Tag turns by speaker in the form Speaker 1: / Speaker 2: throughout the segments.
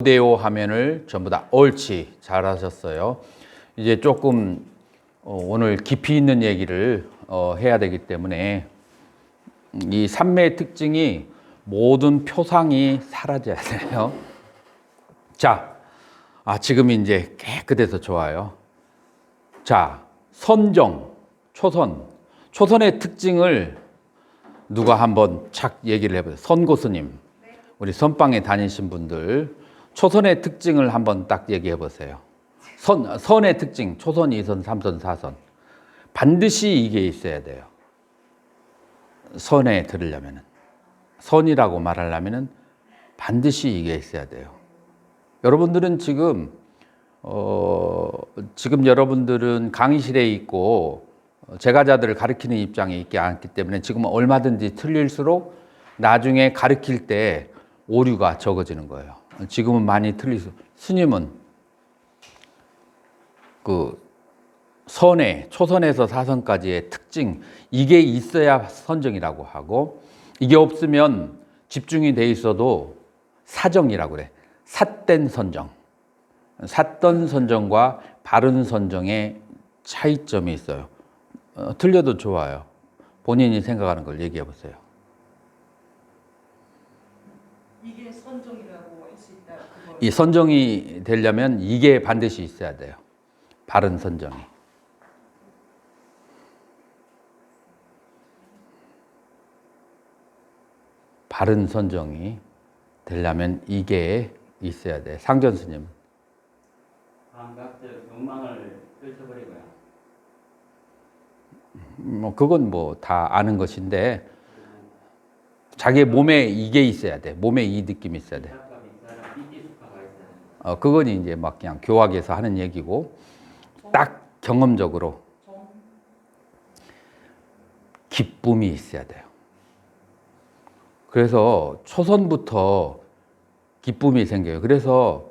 Speaker 1: 오데오 화면을 전부 다 옳지 잘하셨어요. 이제 조금 오늘 깊이 있는 얘기를 해야 되기 때문에 이 삼매의 특징이 모든 표상이 사라져야 돼요. 자, 지금 이제 깨끗해서 좋아요. 자, 선정, 초선의 특징을 누가 한번 착 얘기를 해보세요. 선고스님, 우리 선방에 다니신 분들 초선의 특징을 한번 딱 얘기해 보세요. 선의 특징, 초선, 2선, 3선, 4선. 반드시 이게 있어야 돼요. 선에 들으려면은. 선이라고 말하려면은 반드시 이게 있어야 돼요. 여러분들은 지금 여러분들은 강의실에 있고 제가자들을 가르치는 입장에 있지 않기 때문에 지금 얼마든지 틀릴수록 나중에 가르칠 때 오류가 적어지는 거예요. 지금은 많이 틀리죠. 스님은 그 초선에서 사선까지의 특징, 이게 있어야 선정이라고 하고, 이게 없으면 집중이 돼 있어도 사정이라고 그래. 삿된 선정. 삿된 선정과 바른 선정의 차이점이 있어요. 틀려도 좋아요. 본인이 생각하는 걸 얘기해 보세요.
Speaker 2: 이게 선정이라고 할 수 있다.
Speaker 1: 이 선정이 되려면 이게 반드시 있어야 돼요. 바른 선정이. 바른 선정이 되려면 이게 있어야 돼. 상전 스님.
Speaker 3: 감각적 욕망을 떨쳐버리고요.
Speaker 1: 그건 다 아는 것인데 자기 몸에 이게 있어야 돼. 몸에 이 느낌이 있어야 돼. 그건 이제 막 그냥 교학에서 하는 얘기고 딱 경험적으로 기쁨이 있어야 돼요. 그래서 초선부터 기쁨이 생겨요. 그래서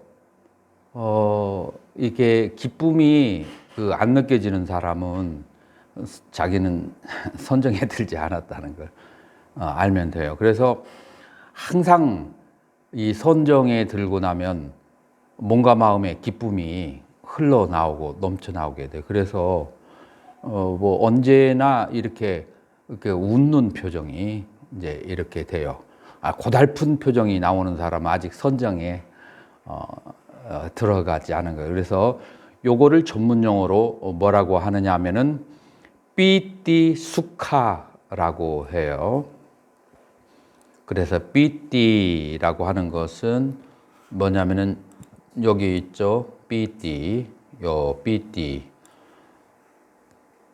Speaker 1: 이게 기쁨이 안 느껴지는 사람은 자기는 선정에 들지 않았다는 걸 알면 돼요. 그래서 항상 이 선정에 들고 나면 몸과 마음의 기쁨이 흘러나오고 넘쳐나오게 돼. 그래서 언제나 이렇게 웃는 표정이 이제 이렇게 돼요. 고달픈 표정이 나오는 사람은 아직 선정에 들어가지 않은 거예요. 그래서 요거를 전문 용어로 뭐라고 하느냐 하면은 삐띠 수카라고 해요. 그래서 삐띠라고 하는 것은 뭐냐면은 여기 있죠. 삐띠, 삐띠.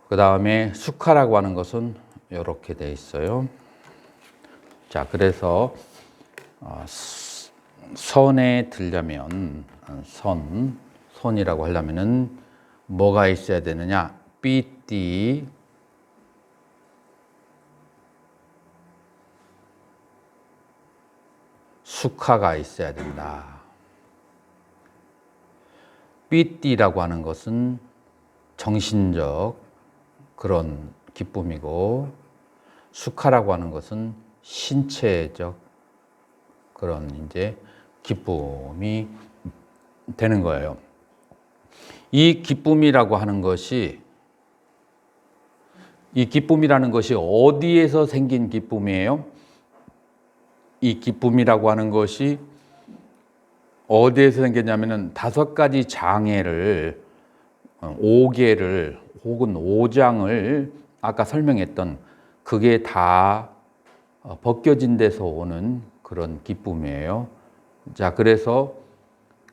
Speaker 1: 그 다음에 수카라고 하는 것은 이렇게 돼 있어요. 자, 그래서 선에 들려면 선이라고 하려면은 뭐가 있어야 되느냐? 삐띠, 수카가 있어야 된다. 삐띠라고 하는 것은 정신적 그런 기쁨이고, 수카라고 하는 것은 신체적 그런 이제 기쁨이 되는 거예요. 이 기쁨이라고 하는 것이, 이 기쁨이라는 것이 어디에서 생긴 기쁨이에요? 이 기쁨이라고 하는 것이 어디에서 생겼냐면은 5가지 장애를 5개를 혹은 5장을 아까 설명했던 그게 다 벗겨진 데서 오는 그런 기쁨이에요. 자, 그래서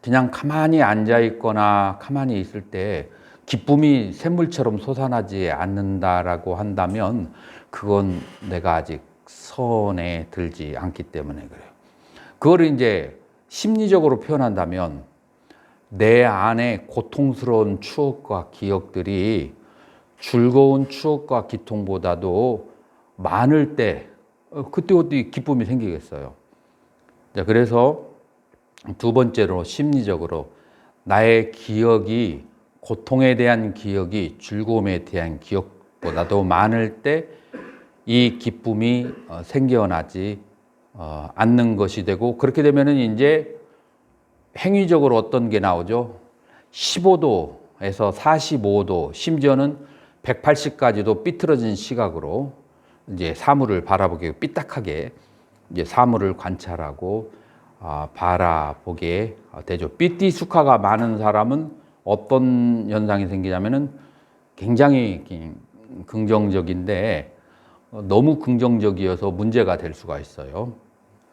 Speaker 1: 그냥 가만히 앉아 있거나 가만히 있을 때 기쁨이 샘물처럼 솟아나지 않는다라고 한다면 그건 내가 아직 선에 들지 않기 때문에 그래요. 그거를 이제 심리적으로 표현한다면 내 안에 고통스러운 추억과 기억들이 즐거운 추억과 기통보다도 많을 때 그때 어떻게 기쁨이 생기겠어요. 자, 그래서 두 번째로 심리적으로 나의 기억이, 고통에 대한 기억이 즐거움에 대한 기억보다도 많을 때 이 기쁨이 생겨나지 않는 것이 되고, 그렇게 되면은 이제 행위적으로 어떤 게 나오죠? 15도에서 45도, 심지어는 180까지도 삐뚤어진 시각으로 이제 사물을 바라보게 삐딱하게 이제 사물을 관찰하고 바라보게 되죠. 삐띠수카가 많은 사람은 어떤 현상이 생기냐면은 굉장히 긍정적인데 너무 긍정적이어서 문제가 될 수가 있어요.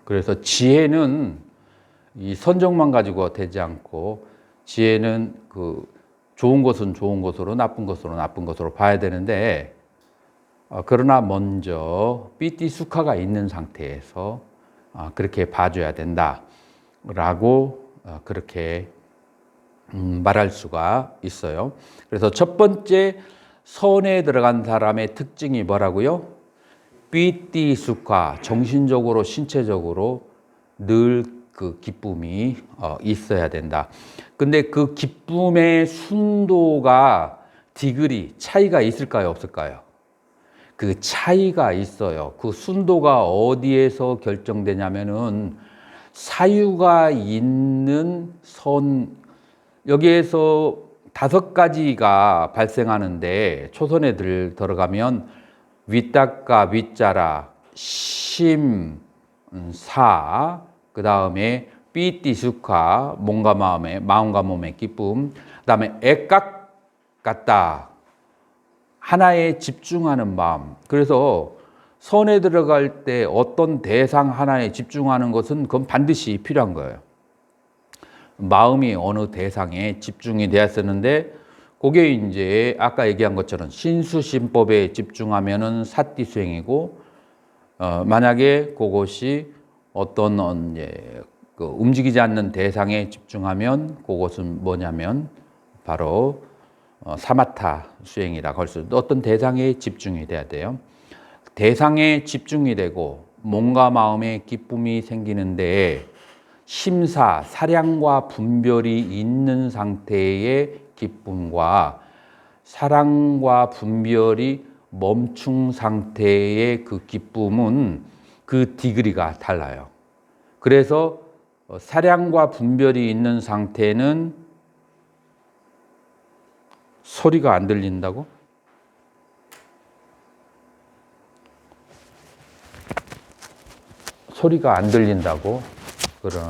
Speaker 1: 그래서 지혜는 이 선정만 가지고 되지 않고 지혜는 그 좋은 것은 좋은 것으로 나쁜 것으로 나쁜 것으로 봐야 되는데 그러나 먼저 삐띠수카가 있는 상태에서 그렇게 봐줘야 된다라고 그렇게 말할 수가 있어요. 그래서 첫 번째 선에 들어간 사람의 특징이 뭐라고요? 삐띠수카, 정신적으로 신체적으로 늘 그 기쁨이 있어야 된다. 근데 그 기쁨의 순도가 디그리 차이가 있을까요, 없을까요? 그 차이가 있어요. 그 순도가 어디에서 결정되냐면은 사유가 있는 선, 여기에서 5가지가 발생하는데 초선에 들어가면 위딱가 위자라 심, 사, 그 다음에 삐띠수카 몸과 마음과 몸의 기쁨, 그 다음에 애깍 같다 하나에 집중하는 마음. 그래서 선에 들어갈 때 어떤 대상 하나에 집중하는 것은 그건 반드시 필요한 거예요. 마음이 어느 대상에 집중이 되었었는데 그게 이제 아까 얘기한 것처럼 신수신법에 집중하면은 사띠수행이고 만약에 그것이 어떤 이제 그 움직이지 않는 대상에 집중하면 그것은 뭐냐면 바로 사마타 수행이라고 할 수 있는 어떤 대상에 집중이 돼야 돼요. 대상에 집중이 되고 몸과 마음에 기쁨이 생기는데 심사, 사량과 분별이 있는 상태의 기쁨과 사랑과 분별이 멈춘 상태의 그 기쁨은 그 디그리가 달라요. 그래서 사량과 분별이 있는 상태는 소리가 안 들린다고? 소리가 안 들린다고? 그런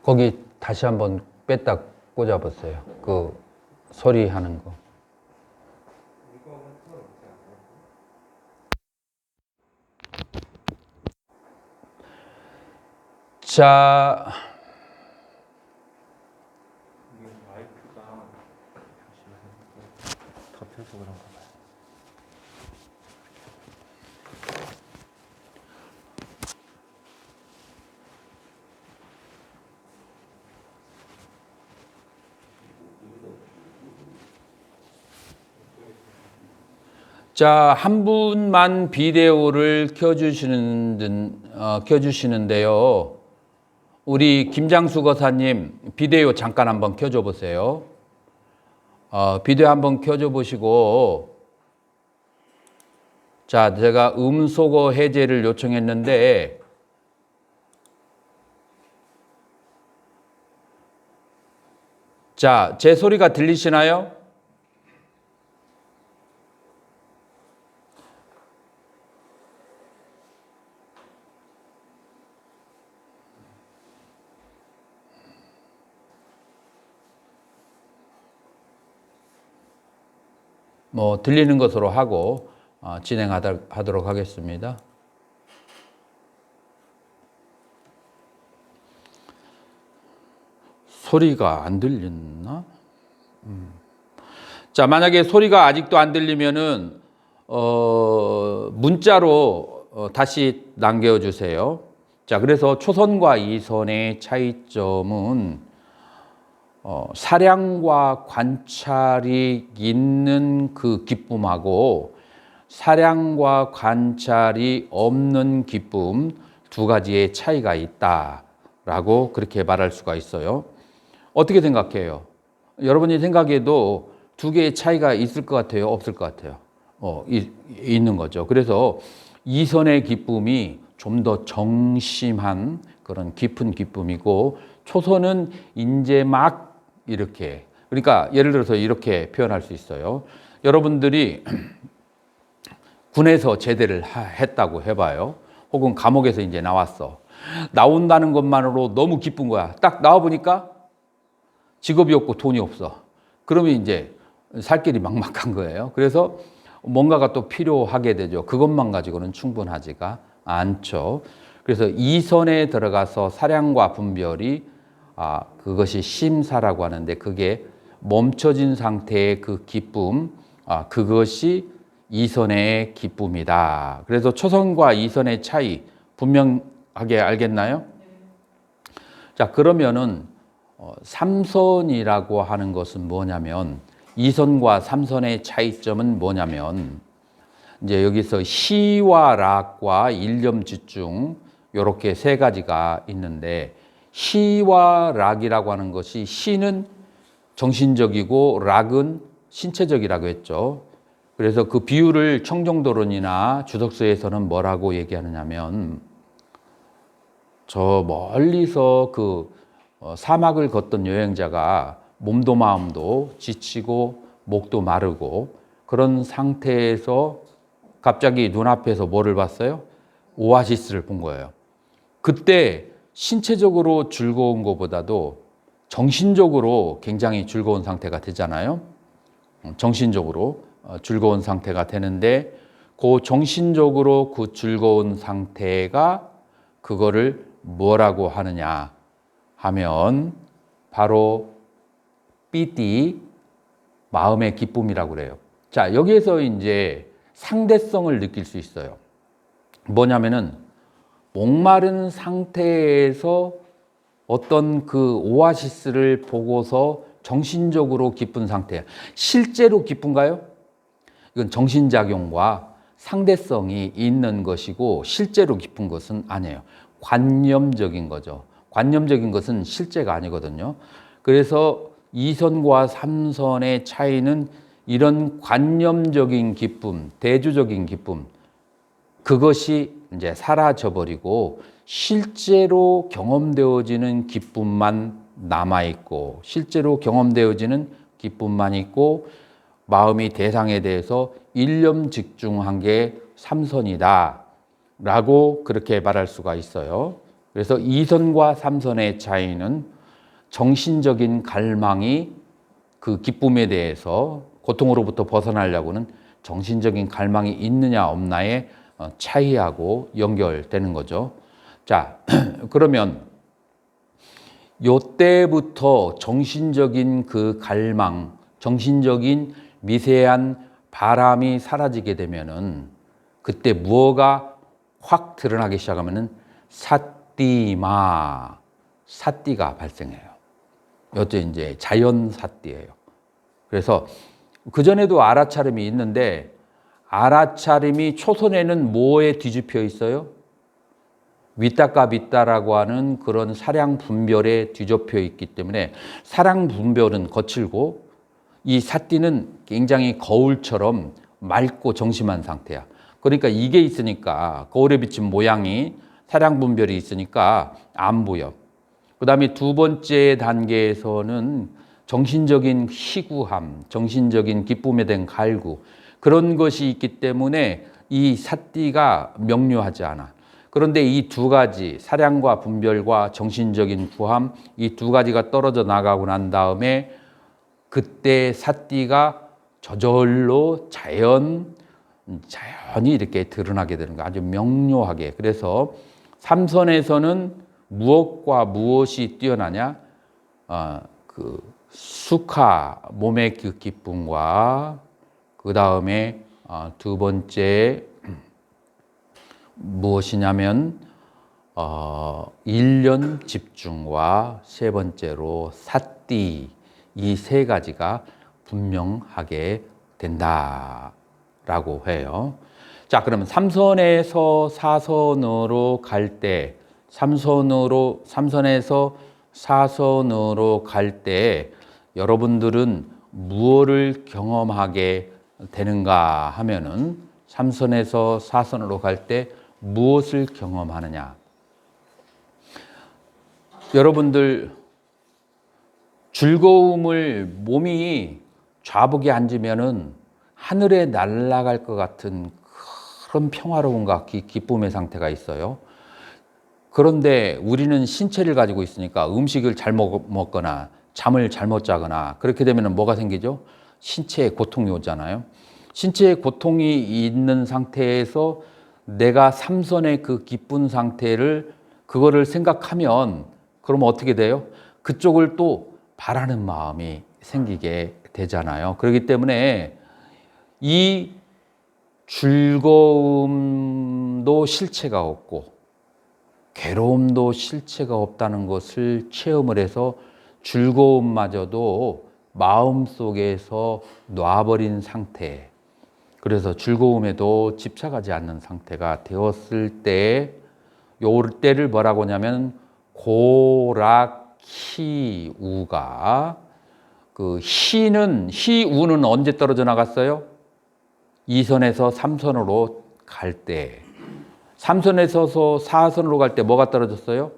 Speaker 1: 거기 다시 한번 뺐다 꽂아보세요. 그 소리 하는 거. 자,
Speaker 3: 마이크가 덮여서 그런가 봐요.
Speaker 1: 자, 한 분만 비데오를 켜주시는데요. 우리 김장수 거사님, 비데오 잠깐 한번 켜줘 보세요. 비데오 한번 켜줘 보시고, 자, 제가 음소거 해제를 요청했는데, 자, 제 소리가 들리시나요? 뭐 들리는 것으로 하고 진행하도록 하겠습니다. 소리가 안 들렸나? 자, 만약에 소리가 아직도 안 들리면은 문자로 다시 남겨주세요. 자, 그래서 초선과 이선의 차이점은 사량과 관찰이 있는 그 기쁨하고 사량과 관찰이 없는 기쁨, 두 가지의 차이가 있다라고 그렇게 말할 수가 있어요. 어떻게 생각해요? 여러분이 생각해도 두 개의 차이가 있을 것 같아요? 없을 것 같아요? 있는 거죠. 그래서 이선의 기쁨이 좀 더 정심한 그런 깊은 기쁨이고, 초선은 이제 막 이렇게, 그러니까 예를 들어서 이렇게 표현할 수 있어요. 여러분들이 군에서 제대를 했다고 해봐요. 혹은 감옥에서 이제 나왔어. 나온다는 것만으로 너무 기쁜 거야. 딱 나와보니까 직업이 없고 돈이 없어. 그러면 이제 살 길이 막막한 거예요. 그래서 뭔가가 또 필요하게 되죠. 그것만 가지고는 충분하지가 않죠. 그래서 이선에 들어가서 사량과 분별이 그것이 심사라고 하는데, 그게 멈춰진 상태의 그 기쁨, 그것이 이선의 기쁨이다. 그래서 초선과 이선의 차이 분명하게 알겠나요? 자, 그러면은 삼선이라고 하는 것은 뭐냐면, 이선과 삼선의 차이점은 뭐냐면, 이제 여기서 시와 락과 일념 집중 이렇게 세 가지가 있는데, 시와 락이라고 하는 것이, 시는 정신적이고 락은 신체적이라고 했죠. 그래서 그 비유를 청정도론이나 주석서에서는 뭐라고 얘기하느냐면, 저 멀리서 그 사막을 걷던 여행자가 몸도 마음도 지치고 목도 마르고 그런 상태에서 갑자기 눈앞에서 뭐를 봤어요? 오아시스를 본 거예요. 그때 신체적으로 즐거운 것보다도 정신적으로 굉장히 즐거운 상태가 되잖아요. 정신적으로 즐거운 상태가 되는데, 그 정신적으로 그 즐거운 상태가 그거를 뭐라고 하느냐 하면 바로 삐띠, 마음의 기쁨이라고 그래요. 자, 여기에서 이제 상대성을 느낄 수 있어요. 뭐냐면은 목마른 상태에서 어떤 그 오아시스를 보고서 정신적으로 기쁜 상태. 실제로 기쁜가요? 이건 정신작용과 상대성이 있는 것이고, 실제로 기쁜 것은 아니에요. 관념적인 거죠. 관념적인 것은 실제가 아니거든요. 그래서 이선과 삼선의 차이는 이런 관념적인 기쁨, 대주적인 기쁨, 그것이 이제 사라져버리고 실제로 경험되어지는 기쁨만 남아있고, 실제로 경험되어지는 기쁨만 있고, 마음이 대상에 대해서 일념 집중한 게 삼선이다 라고 그렇게 말할 수가 있어요. 그래서 이선과 삼선의 차이는 정신적인 갈망이 그 기쁨에 대해서, 고통으로부터 벗어나려고는 정신적인 갈망이 있느냐 없나의 차이하고 연결되는 거죠. 자, 그러면 요때부터 정신적인 그 갈망, 정신적인 미세한 바람이 사라지게 되면은, 그때 무엇가 확 드러나기 시작하면은 사띠마, 사띠가 발생해요. 이것도 이제 자연 사띠예요. 그래서 그전에도 알아차림이 있는데, 알아차림이 초선에는 뭐에 뒤집혀 있어요? 위따까 밑따라고 하는 그런 사량 분별에 뒤집혀 있기 때문에, 사량 분별은 거칠고 이 사띠는 굉장히 거울처럼 맑고 정심한 상태야. 그러니까 이게 있으니까, 거울에 비친 모양이 사량 분별이 있으니까 안 보여. 그 다음에 두 번째 단계에서는 정신적인 희구함, 정신적인 기쁨에 대한 갈구, 그런 것이 있기 때문에 이 사띠가 명료하지 않아. 그런데 이 두 가지, 사량과 분별과 정신적인 구함, 이 두 가지가 떨어져 나가고 난 다음에 그때 사띠가 저절로 자연히 이렇게 드러나게 되는 거, 아주 명료하게. 그래서 삼선에서는 무엇과 무엇이 뛰어나냐? 그 수카, 몸의 그 기쁨과, 그 다음에 두 번째 무엇이냐면 일념 집중과, 세 번째로 사띠, 이 세 가지가 분명하게 된다라고 해요. 자, 그러면 삼선에서 사선으로 갈 때, 삼선에서 사선으로 갈 때 여러분들은 무엇을 경험하게 되는가 하면은 삼선에서 사선으로 갈 때 무엇을 경험하느냐? 여러분들 즐거움을 몸이 좌복에 앉으면은 하늘에 날아갈 것 같은 그런 평화로움과 기쁨의 상태가 있어요. 그런데 우리는 신체를 가지고 있으니까 음식을 잘못 먹거나 잠을 잘못 자거나 그렇게 되면 뭐가 생기죠? 신체에 고통이 오잖아요. 신체에 고통이 있는 상태에서 내가 삼선의 그 기쁜 상태를 그거를 생각하면 그러면 어떻게 돼요? 그쪽을 또 바라는 마음이 생기게 되잖아요. 그렇기 때문에 이 즐거움도 실체가 없고 괴로움도 실체가 없다는 것을 체험을 해서 즐거움마저도 마음속에서 놔버린 상태, 그래서 즐거움에도 집착하지 않는 상태가 되었을 때, 요 때를 뭐라고 하냐면 고락희우가, 그 희우는 언제 떨어져 나갔어요? 2선에서 3선으로 갈 때. 3선에서 4선으로 갈 때 뭐가 떨어졌어요?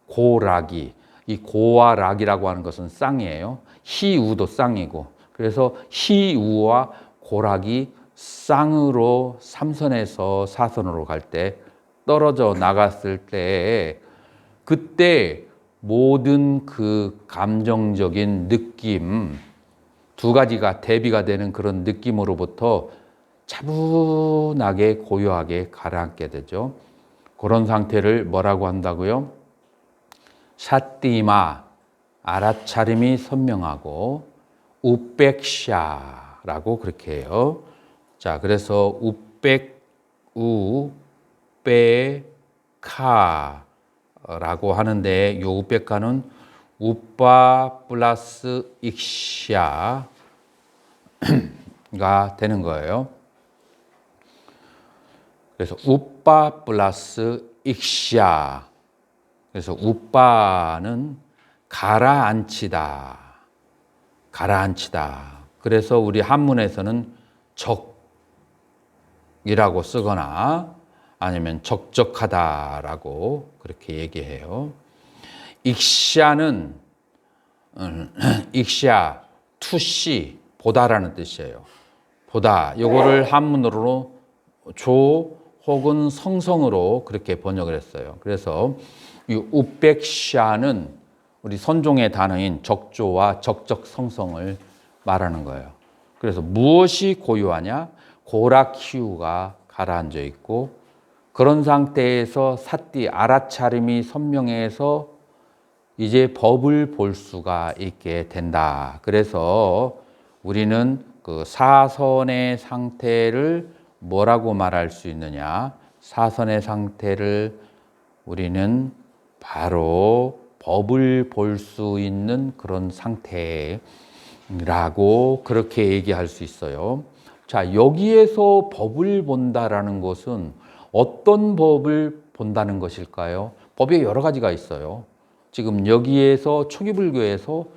Speaker 1: 고락이. 이 고와 락이라고 하는 것은 쌍이에요. 희우도 쌍이고. 그래서 희우와 고락이 쌍으로 3선에서 4선으로 갈 때 떨어져 나갔을 때, 그때 모든 그 감정적인 느낌 두 가지가 대비가 되는 그런 느낌으로부터 차분하게 고요하게 가라앉게 되죠. 그런 상태를 뭐라고 한다고요? 샤띠마, 알아차림이 선명하고 우백샤라고 그렇게 해요. 자, 그래서 우백카라고 하는데, 요 우백카는 우빠 플러스 익샤가 되는 거예요. 그래서 우빠 플러스 익샤. 그래서 우빠는 가라앉히다. 가라앉히다. 그래서 우리 한문에서는 적이라고 쓰거나 아니면 적적하다라고 그렇게 얘기해요. 익샤는 익샤, 투시, 보다라는 뜻이에요. 보다. 요거를 한문으로 조 혹은 성성으로 그렇게 번역을 했어요. 그래서 이 우백샤는 우리 선종의 단어인 적조와 적적성성을 말하는 거예요. 그래서 무엇이 고요하냐? 고락희우가 가라앉아 있고, 그런 상태에서 사띠, 알아차림이 선명해서 이제 법을 볼 수가 있게 된다. 그래서 우리는 그 사선의 상태를 뭐라고 말할 수 있느냐? 사선의 상태를 우리는 바로 법을 볼 수 있는 그런 상태라고 그렇게 얘기할 수 있어요. 자, 여기에서 법을 본다라는 것은 어떤 법을 본다는 것일까요? 법이 여러 가지가 있어요. 지금 여기에서 초기불교에서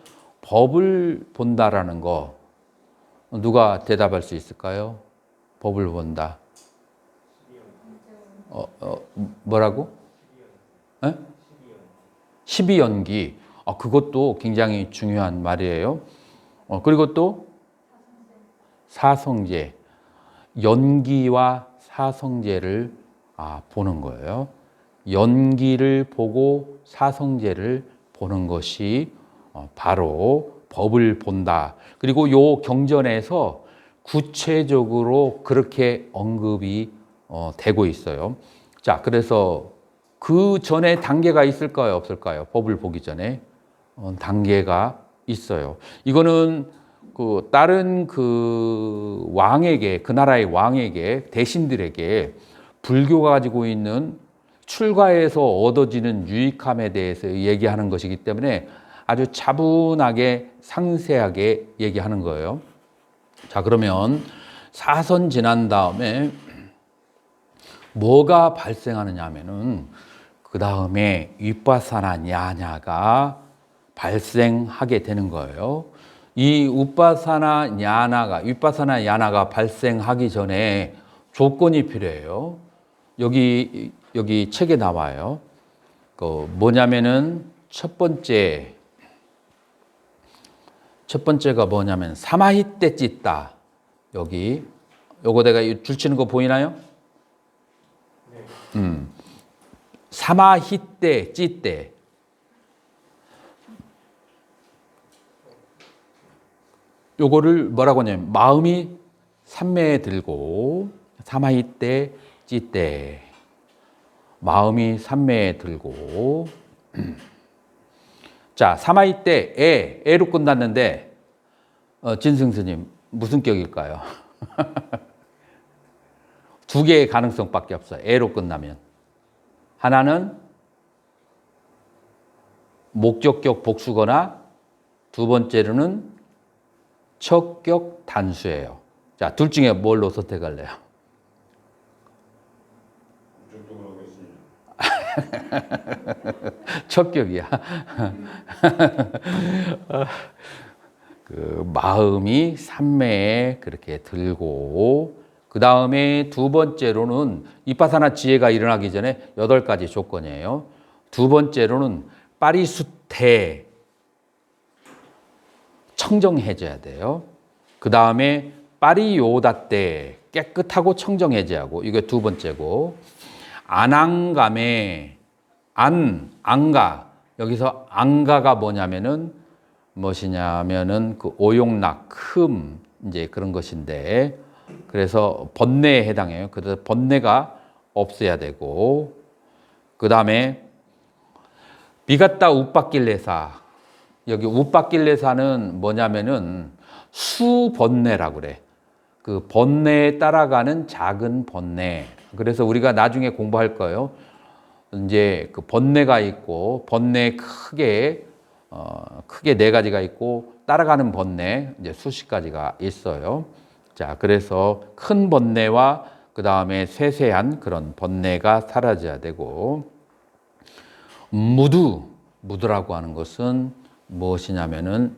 Speaker 1: 법을 본다라는 거 누가 대답할 수 있을까요? 법을 본다. 뭐라고? 12연기. 그것도 굉장히 중요한 말이에요. 그리고 또 사성제. 연기와 사성제를 보는 거예요. 연기를 보고 사성제를 보는 것이 바로 법을 본다. 그리고 요 경전에서 구체적으로 그렇게 언급이 되고 있어요. 자, 그래서 그 전에 단계가 있을까요? 없을까요? 법을 보기 전에 단계가 있어요. 이거는 그 다른 그 왕에게, 그 나라의 왕에게, 대신들에게 불교가 가지고 있는 출가에서 얻어지는 유익함에 대해서 얘기하는 것이기 때문에 아주 차분하게 상세하게 얘기하는 거예요. 자, 그러면 사선 지난 다음에 뭐가 발생하느냐 하면은 그 다음에 위빠사나 냐냐가 발생하게 되는 거예요. 이 위빠사나 냐나가 발생하기 전에 조건이 필요해요. 여기 책에 나와요. 그 뭐냐면은 첫 번째가 뭐냐면 사마히 때 찢다. 요거 내가 줄 치는 거 보이나요? 사마히 때 찢대. 요거를 뭐라고 하냐면 마음이 삼매에 들고 사마히 때 찢대. 마음이 삼매에 들고 자, 사마히 때 애로 끝났는데 진승 스님 무슨 격일까요? 두 개의 가능성밖에 없어요. 애로 끝나면. 하나는 목적격 복수거나 두 번째로는 척격 단수예요. 자, 둘 중에 뭘로 선택할래요? 척격이야. 그 마음이 삼매에 그렇게 들고 그 다음에 두 번째로는 이빠사나 지혜가 일어나기 전에 8가지 조건이에요. 두 번째로는 빠리수태 청정해져야 돼요. 그 다음에 빠리요다 때 깨끗하고 청정해제하고 이게 두 번째고 안앙감에 안가 여기서 안가가 뭐냐면은 무엇이냐면은 그 오용락 흠 이제 그런 것인데 그래서 번뇌에 해당해요. 그래서 번뇌가 없어야 되고 그 다음에 비갔다 우빠길레사 여기 우빠길레사는 뭐냐면은 수번뇌라고 그래. 그 번뇌에 따라가는 작은 번뇌. 그래서 우리가 나중에 공부할 거예요. 이제 그 번뇌가 있고 번뇌 크게 4가지가 있고 따라가는 번뇌 이제 수십 가지가 있어요. 자, 그래서 큰 번뇌와 그 다음에 세세한 그런 번뇌가 사라져야 되고 무두라고 하는 것은 무엇이냐면은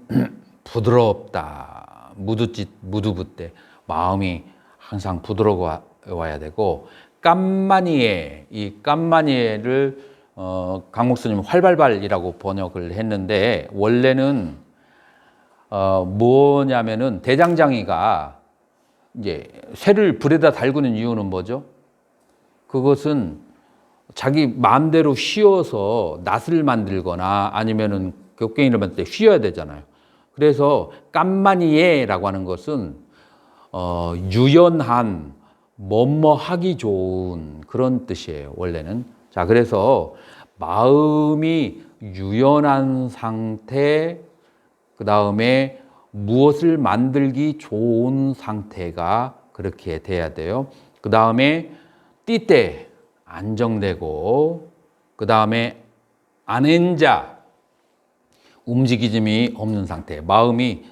Speaker 1: 부드럽다. 무두붓대 마음이 항상 부드러워야 되고 깜마니에 이 깜마니에를 강목스님 활발발이라고 번역을 했는데 원래는 뭐냐면은 대장장이가 이제 쇠를 불에다 달구는 이유는 뭐죠? 그것은 자기 마음대로 휘어서 낫을 만들거나 아니면은 곡괭이를 만들 때 휘어야 되잖아요. 그래서 깜마니에라고 하는 것은 유연한 뭐뭐하기 좋은 그런 뜻이에요. 원래는. 자, 그래서 마음이 유연한 상태 그 다음에 무엇을 만들기 좋은 상태가 그렇게 돼야 돼요. 그 다음에 띠때 안정되고 그 다음에 안엔자 움직임이 없는 상태. 마음이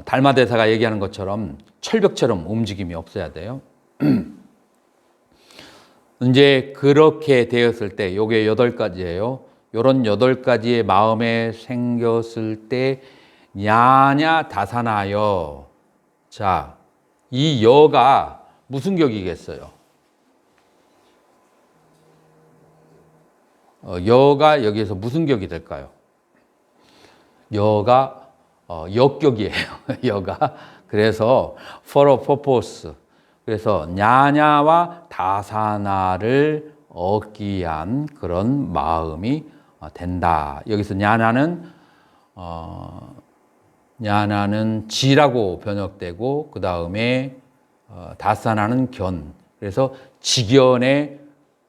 Speaker 1: 달마대사가 얘기하는 것처럼 철벽처럼 움직임이 없어야 돼요. 이제 그렇게 되었을 때 요게 8가지예요. 요런 8가지의 마음에 생겼을 때 냐냐 다사나여. 자, 이 여가 무슨 격이겠어요? 여가 여기에서 무슨 격이 될까요? 여가 역격이에요. 여가. 그래서 for a purpose. 그래서 냐냐와 다사나를 얻기 위한 그런 마음이 된다. 여기서 냐나는 지라고 번역되고 그 다음에 다사나는 견. 그래서 지견의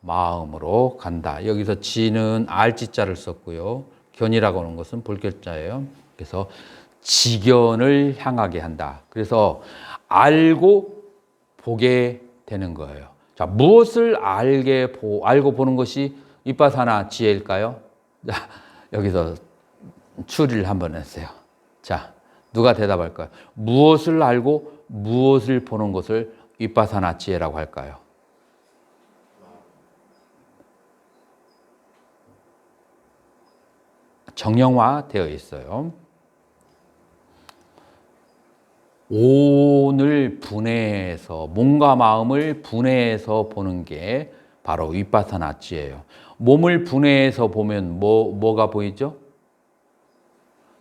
Speaker 1: 마음으로 간다. 여기서 지는 알지자를 썼고요. 견이라고 하는 것은 볼결자예요. 그래서 지견을 향하게 한다. 그래서 알고 보게 되는 거예요. 자, 무엇을 알고 보는 것이 위빠사나 지혜일까요? 자, 여기서 추리를 한번 했어요. 자, 누가 대답할까요? 무엇을 알고 무엇을 보는 것을 위빠사나 지혜라고 할까요? 정형화되어 있어요. 온을 분해해서 몸과 마음을 분해해서 보는 게 바로 윗바사나치예요. 몸을 분해해서 보면 뭐가 보이죠?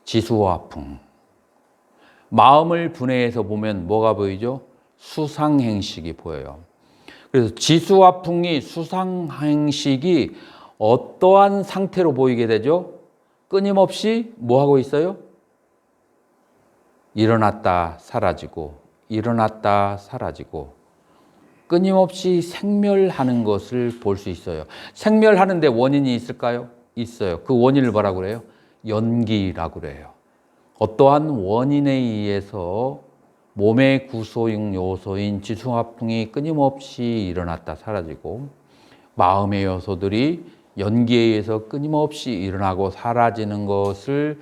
Speaker 1: 지수화풍. 마음을 분해해서 보면 뭐가 보이죠? 수상행식이 보여요. 그래서 지수화풍이 수상행식이 어떠한 상태로 보이게 되죠? 끊임없이 뭐 하고 있어요? 일어났다 사라지고 일어났다 사라지고 끊임없이 생멸하는 것을 볼 수 있어요. 생멸하는데 원인이 있을까요? 있어요. 그 원인을 뭐라고 그래요? 연기라고 그래요. 어떠한 원인에 의해서 몸의 구소용 요소인 지수화풍이 끊임없이 일어났다 사라지고 마음의 요소들이 연기에 의해서 끊임없이 일어나고 사라지는 것을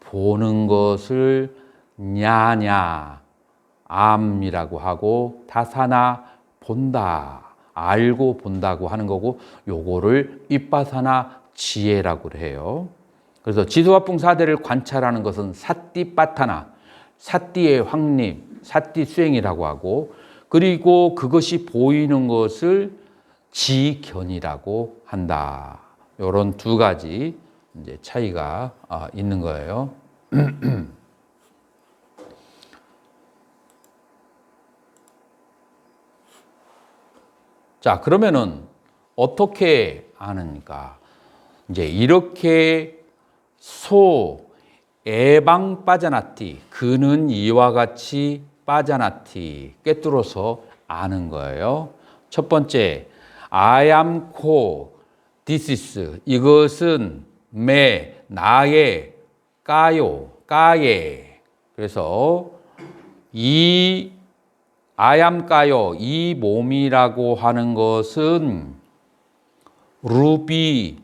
Speaker 1: 보는 것을 냐냐 암이라고 하고 다사나 본다 알고 본다고 하는 거고 요거를 윗바사나 지혜라고 해요. 그래서 지수화풍 사대를 관찰하는 것은 사띠빠타나 사띠의 확립 사띠 수행이라고 하고 그리고 그것이 보이는 것을 지견이라고 한다. 이런 두 가지 이제 차이가 있는 거예요. 자, 그러면은 어떻게 아는가? 이제 이렇게 에방 빠자나티 그는 이와 같이 빠자나티 꿰뚫어서 아는 거예요. 첫 번째 I am 코 this is 이것은 나의 까예 그래서 이 I am 까요 이 몸이라고 하는 것은 루비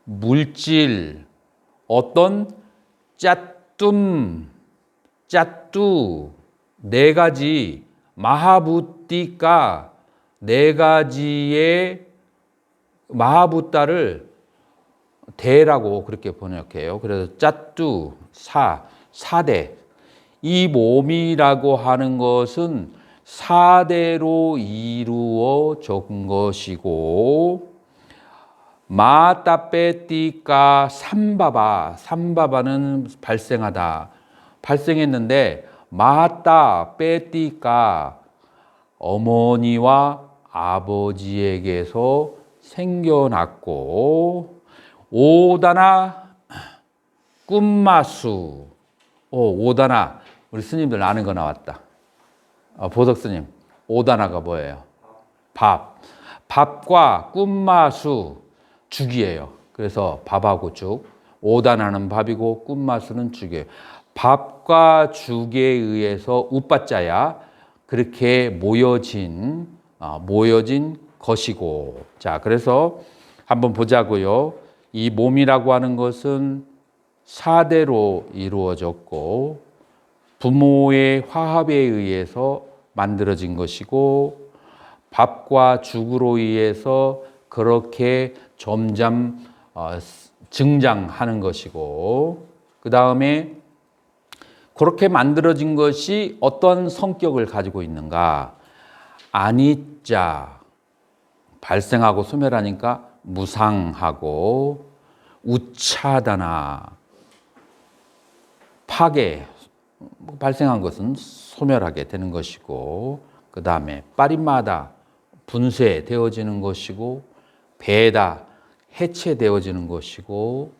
Speaker 1: 물질 어떤 짜뚜 네 가지 마하부띠가 네 가지의 마하부따를 대라고 그렇게 번역해요. 그래서 짜뚜 사대 이 몸이라고 하는 것은 사대로 이루어진 것이고 마따페띠까 삼바바는 발생하다 발생했는데 마따페띠까 어머니와 아버지에게서 생겨났고 오다나 꿈마수 오다나 우리 스님들 아는 거 나왔다. 보석 스님 오다나가 뭐예요? 밥과 꿈마수 죽이에요. 그래서 밥하고 죽 오다나는 밥이고 꿈마수는 죽이에요. 밥과 죽에 의해서 우빠짜야 그렇게 모여진 것이고 자 그래서 한번 보자고요. 이 몸이라고 하는 것은 사대로 이루어졌고 부모의 화합에 의해서 만들어진 것이고 밥과 죽으로 의해서 그렇게 점점 증장하는 것이고 그 다음에 그렇게 만들어진 것이 어떤 성격을 가지고 있는가? 아니자 발생하고 소멸하니까 무상하고 우차다나 파괴 발생한 것은 소멸하게 되는 것이고 그 다음에 빠리마다 분쇄되어지는 것이고 배다 해체되어지는 것이고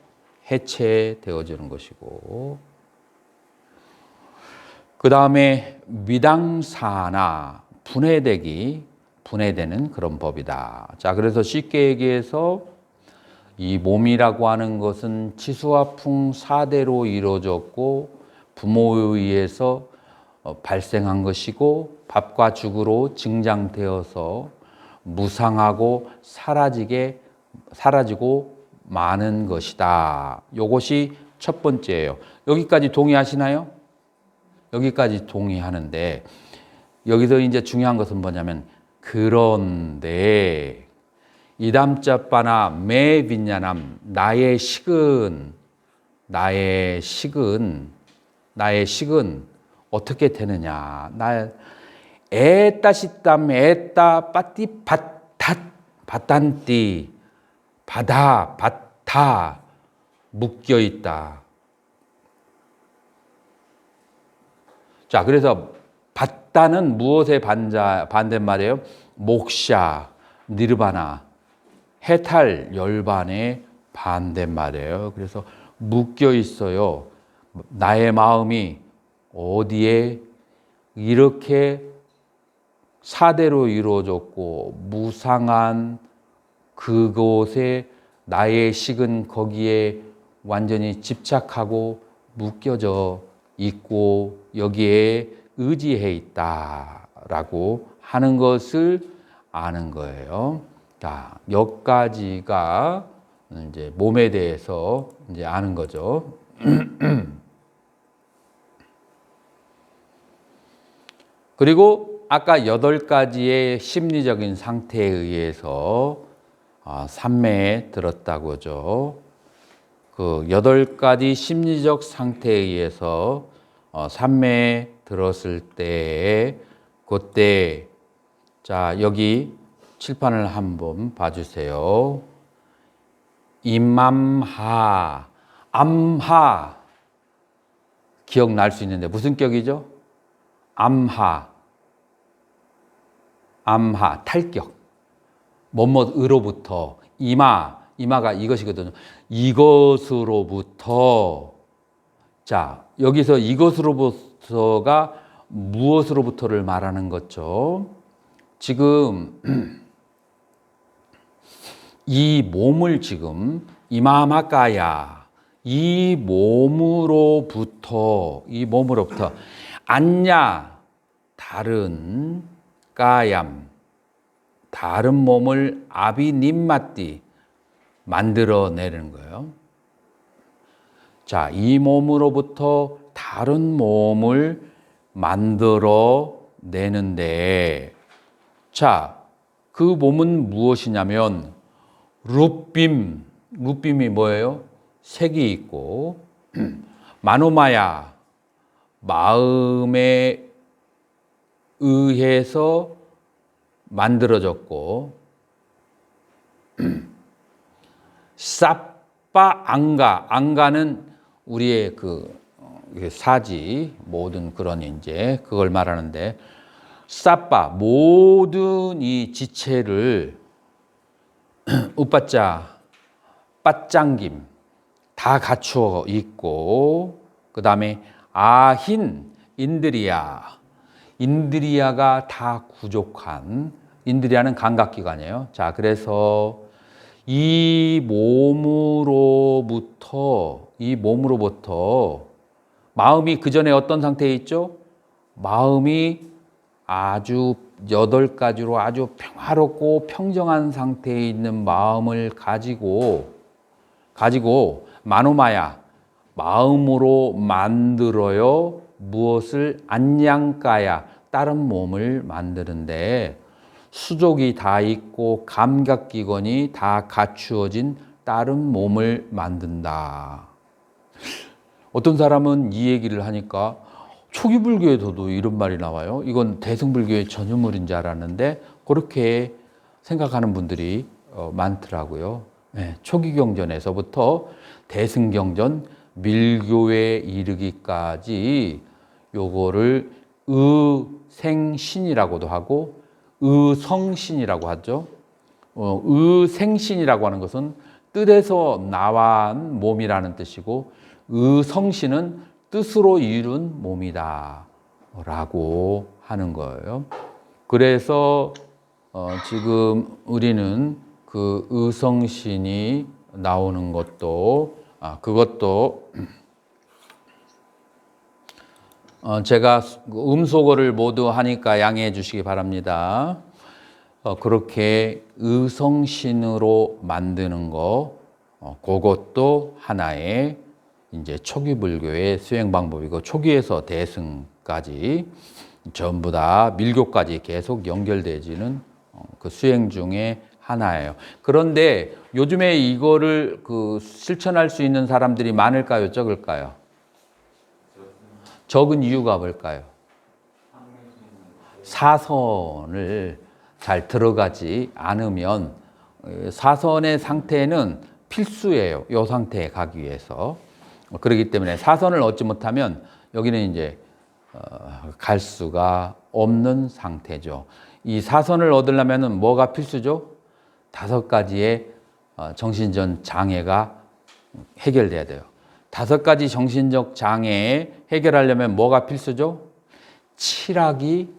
Speaker 1: 해체되어지는 것이고 그 다음에 미당사나 분해되는 그런 법이다. 자, 그래서 쉽게 얘기해서 이 몸이라고 하는 것은 치수화풍 사대로 이루어졌고 부모에 의해서 발생한 것이고 밥과 죽으로 증장되어서 무상하고 사라지고 마는 것이다. 이것이 첫 번째예요. 여기까지 동의하시나요? 여기까지 동의하는데 여기서 이제 중요한 것은 뭐냐면 그런데 이담짜빠나 매 빈야남 나의 식은 나의 식은 어떻게 되느냐. 에따 시땀 에따 빠띠 밭단띠 바다 밭다 묶여 있다. 자, 그래서 밭다는 무엇의 반대말이에요? 목샤, 니르바나, 해탈, 열반의 반대말이에요. 그래서 묶여 있어요. 나의 마음이 어디에 이렇게 사대로 이루어졌고 무상한 그곳에 나의 식은 거기에 완전히 집착하고 묶여져 있고 여기에 의지해 있다라고 하는 것을 아는 거예요. 자, 여기까지가 이제 몸에 대해서 이제 아는 거죠. 그리고 아까 8가지의 심리적인 상태에 의해서 삼매에 들었다고 하죠. 그 8가지 심리적 상태에 의해서 삼매에 들었을 때 그때 자 여기 칠판을 한번 봐주세요. 임암하, 암하 기억날 수 있는데 무슨 격이죠? 암하, 탈격. 뭐뭐으로부터 이마가 이것이거든요. 이것으로부터 자 여기서 이것으로부터가 무엇으로부터를 말하는 거죠? 지금 이 몸을 지금 이마마까야 이 몸으로부터 안냐 다른 까얌 다른 몸을 아비님마띠 만들어내는 거예요. 자, 이 몸으로부터 다른 몸을 만들어내는데 자, 그 몸은 무엇이냐면 룻빔이 뭐예요? 색이 있고 마노마야 마음에 의해서 만들어졌고 사빠 앙가는 우리의 그 사지 모든 그런 이제 그걸 말하는데 사빠 모든 이 지체를 우빠짜 빠짱김 다 갖추어 있고 그 다음에 아힌 인드리아가 다 부족한 인드리아는 감각기관이에요. 자, 그래서 이 몸으로부터 마음이 그 전에 어떤 상태에 있죠? 마음이 아주 8가지로 아주 평화롭고 평정한 상태에 있는 마음을 가지고 마노마야 마음으로 만들어요. 무엇을 안양가야 다른 몸을 만드는데 수족이 다 있고 감각기관이 다 갖추어진 다른 몸을 만든다. 어떤 사람은 이 얘기를 하니까 초기 불교에서도 이런 말이 나와요. 이건 대승불교의 전유물인 줄 알았는데 그렇게 생각하는 분들이 많더라고요. 네, 초기 경전에서부터 대승경전 밀교에 이르기까지 요거를 의생신이라고도 하고 의성신이라고 하죠. 의생신이라고 하는 것은 뜻에서 나온 몸이라는 뜻이고 의성신은 뜻으로 이룬 몸이다 라고 하는 거예요. 그래서 지금 우리는 그 의성신이 나오는 것도 그것도 제가 음소거를 모두 하니까 양해해 주시기 바랍니다. 그렇게 의성신으로 만드는 거 그것도 하나의 이제 초기 불교의 수행 방법이고 초기에서 대승까지 전부 다 밀교까지 계속 연결되지는 그 수행 중에 하나예요. 그런데 요즘에 이거를 실천할 수 있는 사람들이 많을까요? 적을까요? 적은 이유가 뭘까요? 사선을 잘 들어가지 않으면 사선의 상태는 필수예요. 이 상태에 가기 위해서. 그렇기 때문에 사선을 얻지 못하면 여기는 이제 갈 수가 없는 상태죠. 이 사선을 얻으려면 뭐가 필수죠? 5가지의 정신적 장애가 해결돼야 돼요. 5가지 정신적 장애 해결하려면 뭐가 필수죠? 칠학이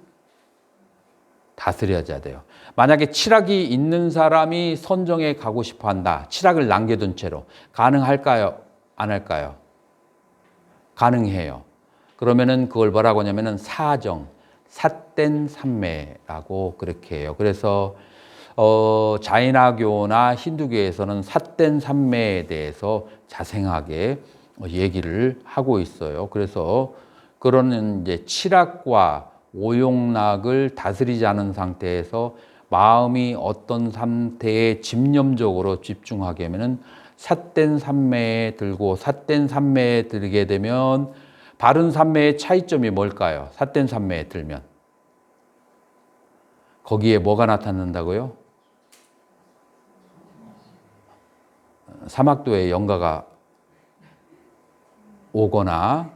Speaker 1: 다스려져야 돼요. 만약에 칠학이 있는 사람이 선정에 가고 싶어 한다. 칠학을 남겨둔 채로. 가능할까요? 안 할까요? 가능해요. 그러면은 그걸 뭐라고 하냐면은 사정, 삿된 삼매라고 그렇게 해요. 그래서 자인화교나 힌두교에서는 삿된 삼매에 대해서 자세하게 얘기를 하고 있어요. 그래서 그런 이제 칠학과 오용락을 다스리지 않은 상태에서 마음이 어떤 상태에 집념적으로 집중하게 하면은 삿된 삼매에 들고 삿된 삼매에 들게 되면 바른 삼매의 차이점이 뭘까요? 삿된 삼매에 들면 거기에 뭐가 나타난다고요? 사막도의 영가가 오거나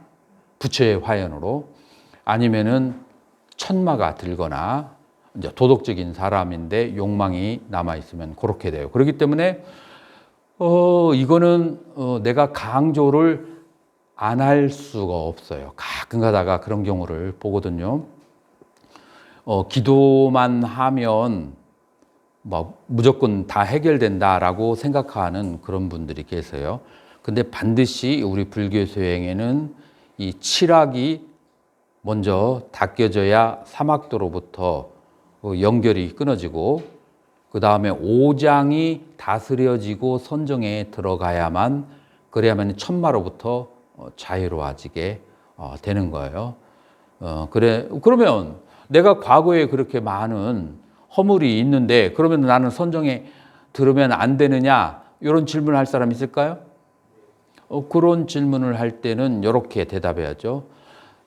Speaker 1: 부처의 화연으로 아니면은 천마가 들거나 이제 도덕적인 사람인데 욕망이 남아 있으면 그렇게 돼요. 그렇기 때문에 이거는 내가 강조를 안 할 수가 없어요. 가끔 가다가 그런 경우를 보거든요. 기도만 하면 뭐 무조건 다 해결된다라고 생각하는 그런 분들이 계세요. 근데 반드시 우리 불교 소행에는 이 칠학이 먼저 닦여져야 사막도로부터 연결이 끊어지고 그 다음에 오장이 다스려지고 선정에 들어가야만 그래야만 천마로부터 자유로워지게 되는 거예요. 그러면 내가 과거에 그렇게 많은 허물이 있는데 그러면 나는 선정에 들으면 안 되느냐? 이런 질문을 할 사람 있을까요? 그런 질문을 할 때는 이렇게 대답해야죠.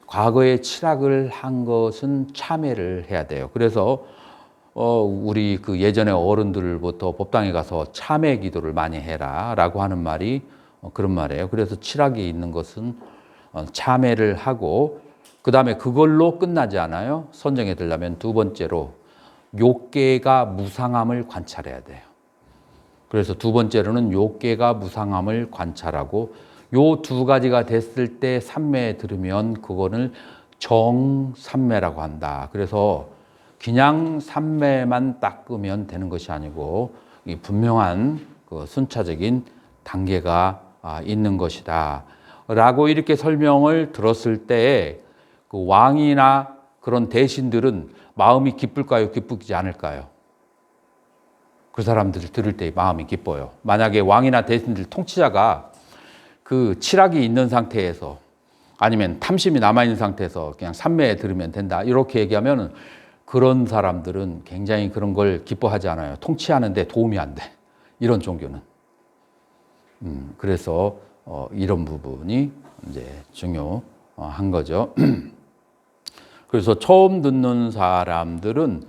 Speaker 1: 과거에 칠학을 한 것은 참회를 해야 돼요. 그래서 우리 그 예전에 어른들부터 법당에 가서 참회 기도를 많이 해라라고 하는 말이 그런 말이에요. 그래서 칠학이 있는 것은 참회를 하고 그 다음에 그걸로 끝나지 않아요. 선정에 들려면 두 번째로 욕계가 무상함을 관찰해야 돼요. 그래서 두 번째로는 욕계가 무상함을 관찰하고 요 2가지가 됐을 때 삼매에 들으면 그거는 정삼매라고 한다. 그래서 그냥 삼매만 닦으면 되는 것이 아니고 이 분명한 그 순차적인 단계가 있는 것이다. 라고 이렇게 설명을 들었을 때 그 왕이나 그런 대신들은 마음이 기쁠까요? 기쁘지 않을까요? 그 사람들 들을 때 마음이 기뻐요. 만약에 왕이나 대신들 통치자가 그 칠학이 있는 상태에서 아니면 탐심이 남아있는 상태에서 그냥 삼매에 들으면 된다. 이렇게 얘기하면 그런 사람들은 굉장히 그런 걸 기뻐하지 않아요. 통치하는데 도움이 안 돼. 이런 종교는. 그래서 이런 부분이 이제 중요한 거죠. 그래서 처음 듣는 사람들은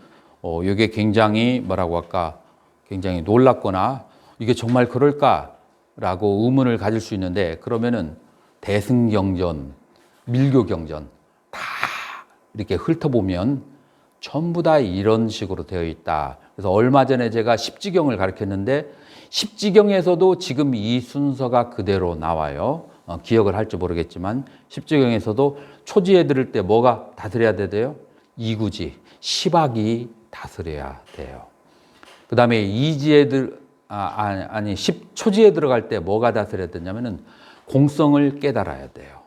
Speaker 1: 이게 굉장히 뭐라고 할까? 굉장히 놀랍거나 이게 정말 그럴까라고 의문을 가질 수 있는데 그러면은 대승경전, 밀교경전 다 이렇게 훑어보면 전부 다 이런 식으로 되어 있다. 그래서 얼마 전에 제가 십지경을 가르쳤는데 십지경에서도 지금 이 순서가 그대로 나와요. 기억을 할지 모르겠지만 십지경에서도 초지에 들을 때 뭐가 다스려야 돼요? 이구지, 시박이 다스려야 돼요. 그 다음에 이지에 초지에 들어갈 때 뭐가 다스려야 되냐면은 공성을 깨달아야 돼요.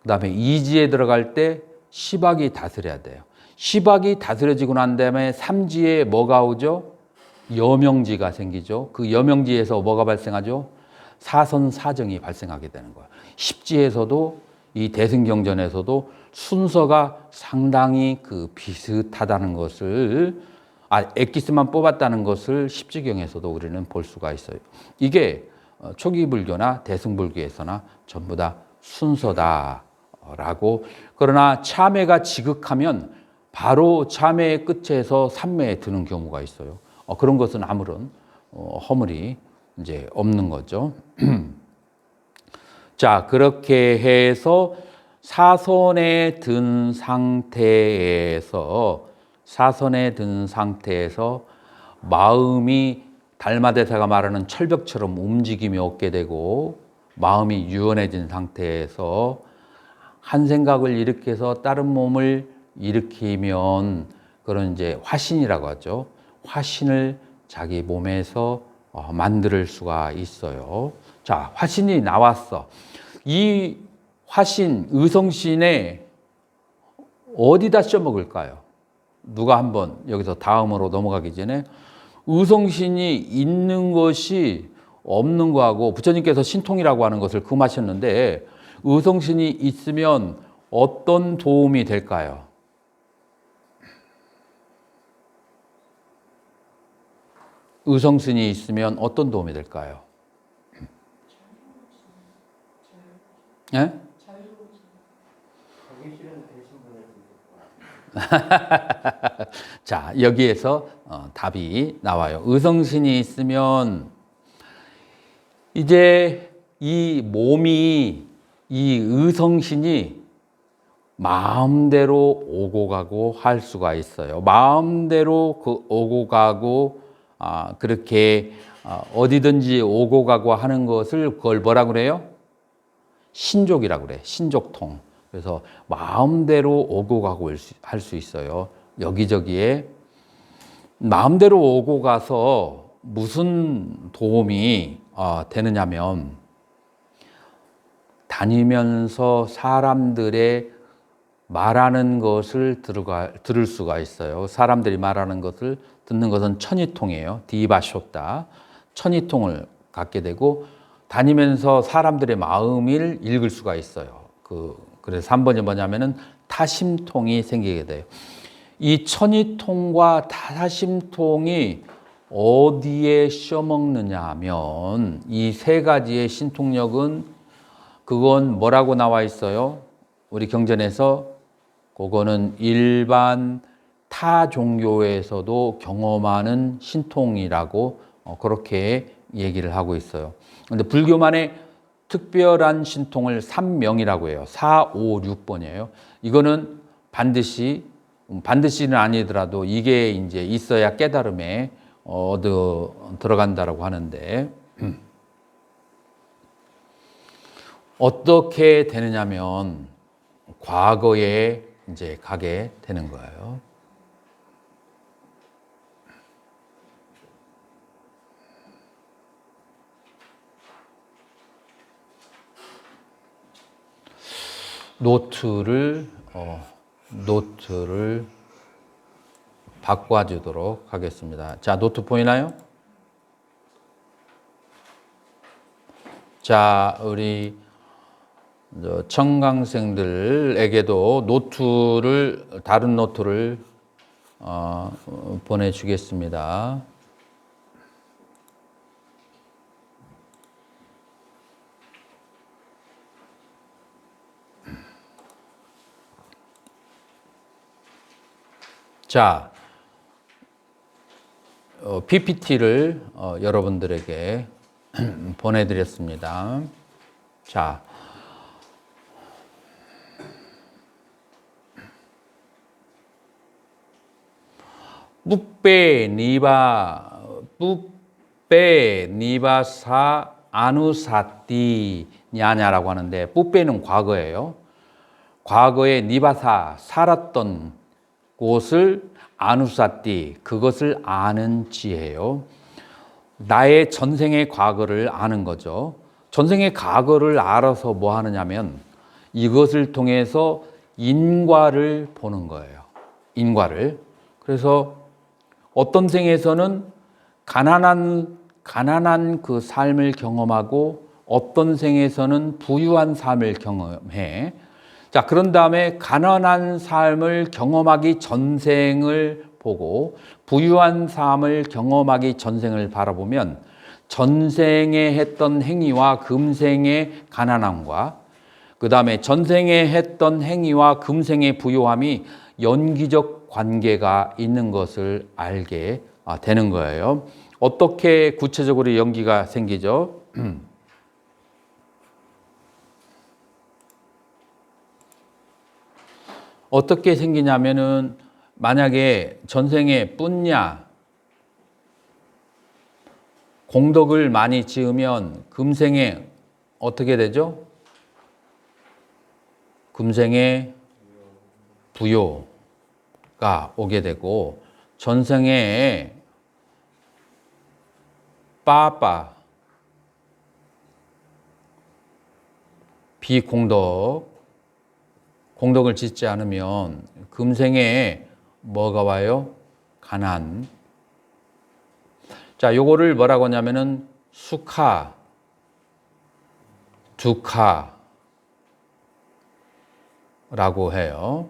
Speaker 1: 그 다음에 이지에 들어갈 때 시박이 다스려야 돼요. 시박이 다스려지고 난 다음에 삼지에 뭐가 오죠? 여명지가 생기죠. 그 여명지에서 뭐가 발생하죠? 사선사정이 발생하게 되는 거예요. 십지에서도 이 대승경전에서도 순서가 상당히 그 비슷하다는 것을 엑기스만 뽑았다는 것을 십지경에서도 우리는 볼 수가 있어요. 이게 초기 불교나 대승불교에서나 전부 다 순서다라고. 그러나 참회가 지극하면 바로 참회의 끝에서 삼매에 드는 경우가 있어요. 그런 것은 아무런 허물이 이제 없는 거죠. 자, 그렇게 해서 사선에 든 상태에서 마음이 달마대사가 말하는 철벽처럼 움직임이 없게 되고 마음이 유연해진 상태에서 한 생각을 일으켜서 다른 몸을 일으키면 그런 이제 화신이라고 하죠. 화신을 자기 몸에서 만들 수가 있어요. 자, 화신이 나왔어. 이 화신, 의성신에 어디다 써먹을까요? 누가 한번 여기서 다음으로 넘어가기 전에 의성신이 있는 것이 없는 거하고 부처님께서 신통이라고 하는 것을 금하셨는데 의성신이 있으면 어떤 도움이 될까요? 의성신이 있으면 어떤 도움이 될까요? 예?
Speaker 3: 가기 싫은 대신 보내주세요.
Speaker 1: 자, 여기에서 답이 나와요. 의성신이 있으면 이제 이 몸이 이 의성신이 마음대로 오고 가고 할 수가 있어요. 마음대로 그 오고 가고 그렇게 어디든지 오고 가고 하는 것을 그걸 뭐라 그래요? 신족이라고 그래. 신족통. 그래서 마음대로 오고 가고 할 수 있어요. 여기저기에 마음대로 오고 가서 무슨 도움이 되느냐면 다니면서 사람들의 말하는 것을 들을 수가 있어요. 사람들이 말하는 것을 듣는 것은 천이통이에요. 디바쇼다. 천이통을 갖게 되고 다니면서 사람들의 마음을 읽을 수가 있어요. 그래서 3번이 뭐냐면은 타심통이 생기게 돼요. 이 천이통과 타심통이 어디에 씌어먹느냐 하면 이 세 가지의 신통력은 그건 뭐라고 나와 있어요? 우리 경전에서 그거는 일반 타 종교에서도 경험하는 신통이라고 그렇게 얘기를 하고 있어요. 근데 불교만의 특별한 신통을 삼명이라고 해요. 4, 5, 6번이에요. 이거는 반드시는 아니더라도 이게 이제 있어야 깨달음에 들어간다라고 하는데 어떻게 되느냐면 과거에 이제 가게 되는 거예요. 노트를 바꿔주도록 하겠습니다. 자, 노트 보이나요? 자, 우리 청강생들에게도 다른 노트를 보내주겠습니다. 자, PPT를 여러분들에게 보내드렸습니다. 자, 뿌빼 니바사 아누사띠 냐냐라고 하는데 뿌빼는 과거예요. 과거에 니바사 살았던 곳을 아누사띠 그것을 아는 지혜예요. 나의 전생의 과거를 아는 거죠. 전생의 과거를 알아서 뭐 하느냐면 이것을 통해서 인과를 보는 거예요. 인과를. 그래서 어떤 생에서는 가난한 그 삶을 경험하고 어떤 생에서는 부유한 삶을 경험해. 자, 그런 다음에 가난한 삶을 경험하기 전생을 보고 부유한 삶을 경험하기 전생을 바라보면 전생에 했던 행위와 금생의 가난함과 그 다음에 전생에 했던 행위와 금생의 부유함이 연기적 관계가 있는 것을 알게 되는 거예요. 어떻게 구체적으로 연기가 생기죠? 어떻게 생기냐면은 만약에 전생에 뿌냐 공덕을 많이 지으면 금생에 어떻게 되죠? 금생에 부요가 오게 되고 전생에 빠빠 공덕을 짓지 않으면 금생에 뭐가 와요? 가난. 자, 요거를 뭐라고 하냐면은 수카, 두카라고 해요.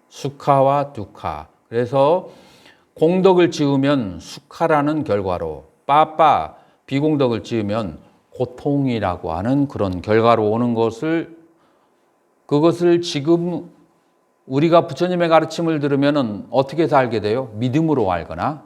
Speaker 1: 수카와 두카. 그래서 공덕을 지으면 수카라는 결과로, 빠빠 비공덕을 지으면 고통이라고 하는 그런 결과로 오는 그것을 지금 우리가 부처님의 가르침을 들으면 어떻게 해서 알게 돼요? 믿음으로 알거나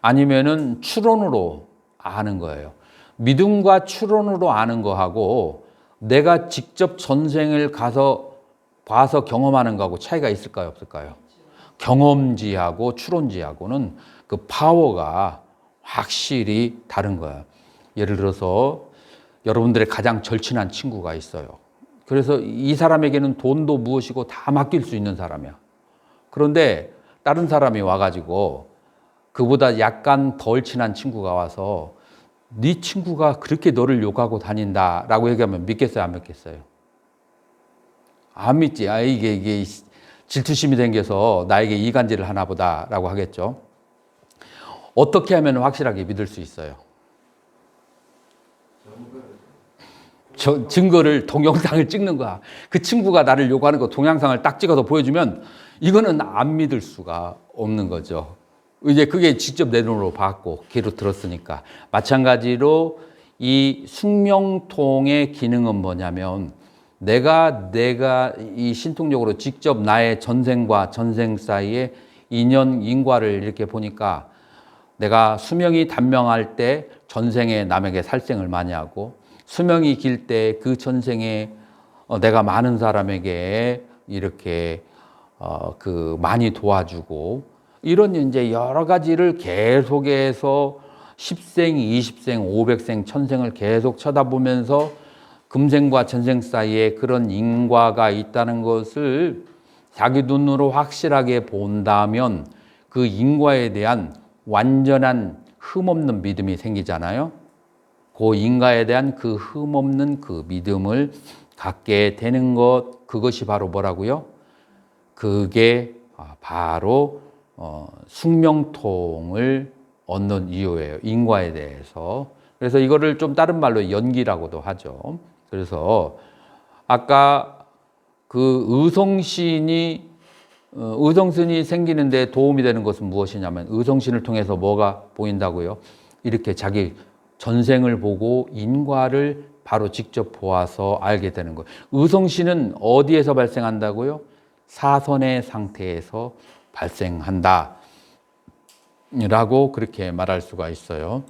Speaker 1: 아니면은 추론으로 아는 거예요. 믿음과 추론으로 아는 거하고 내가 직접 전생을 가서 봐서 경험하는 거하고 차이가 있을까요? 없을까요? 경험지하고 추론지하고는 그 파워가 확실히 다른 거예요. 예를 들어서 여러분들의 가장 절친한 친구가 있어요. 그래서 이 사람에게는 돈도 무엇이고 다 맡길 수 있는 사람이야. 그런데 다른 사람이 와가지고 그보다 약간 덜 친한 친구가 와서 네 친구가 그렇게 너를 욕하고 다닌다라고 얘기하면 믿겠어요? 안 믿겠어요? 안 믿지. 이게 질투심이 생겨서 나에게 이간질을 하나 보다라고 하겠죠. 어떻게 하면 확실하게 믿을 수 있어요? 증거를 동영상을 찍는 거야. 그 친구가 나를 욕하는 거 동영상을 딱 찍어서 보여주면 이거는 안 믿을 수가 없는 거죠. 이제 그게 직접 내 눈으로 봤고 귀로 들었으니까. 마찬가지로 이 숙명통의 기능은 뭐냐면 내가 이 신통적으로 직접 나의 전생과 전생 사이에 인연 인과를 이렇게 보니까 내가 수명이 단명할 때 전생에 남에게 살생을 많이 하고 수명이 길 때 그 전생에 내가 많은 사람에게 이렇게 많이 도와주고 이런 이제 여러 가지를 계속해서 10생, 20생, 500생, 1000생을 계속 쳐다보면서 금생과 전생 사이에 그런 인과가 있다는 것을 자기 눈으로 확실하게 본다면 그 인과에 대한 완전한 흠없는 믿음이 생기잖아요. 그 인과에 대한 그 흠없는 그 믿음을 갖게 되는 그것이 바로 뭐라고요? 그게 바로 숙명통을 얻는 이유예요. 인과에 대해서. 그래서 이거를 좀 다른 말로 연기라고도 하죠. 그래서 아까 그 의성신이 생기는데 도움이 되는 것은 무엇이냐면 의성신을 통해서 뭐가 보인다고요? 이렇게 자기 전생을 보고 인과를 바로 직접 보아서 알게 되는 거예요. 의성신은 어디에서 발생한다고요? 사선의 상태에서 발생한다 라고 그렇게 말할 수가 있어요.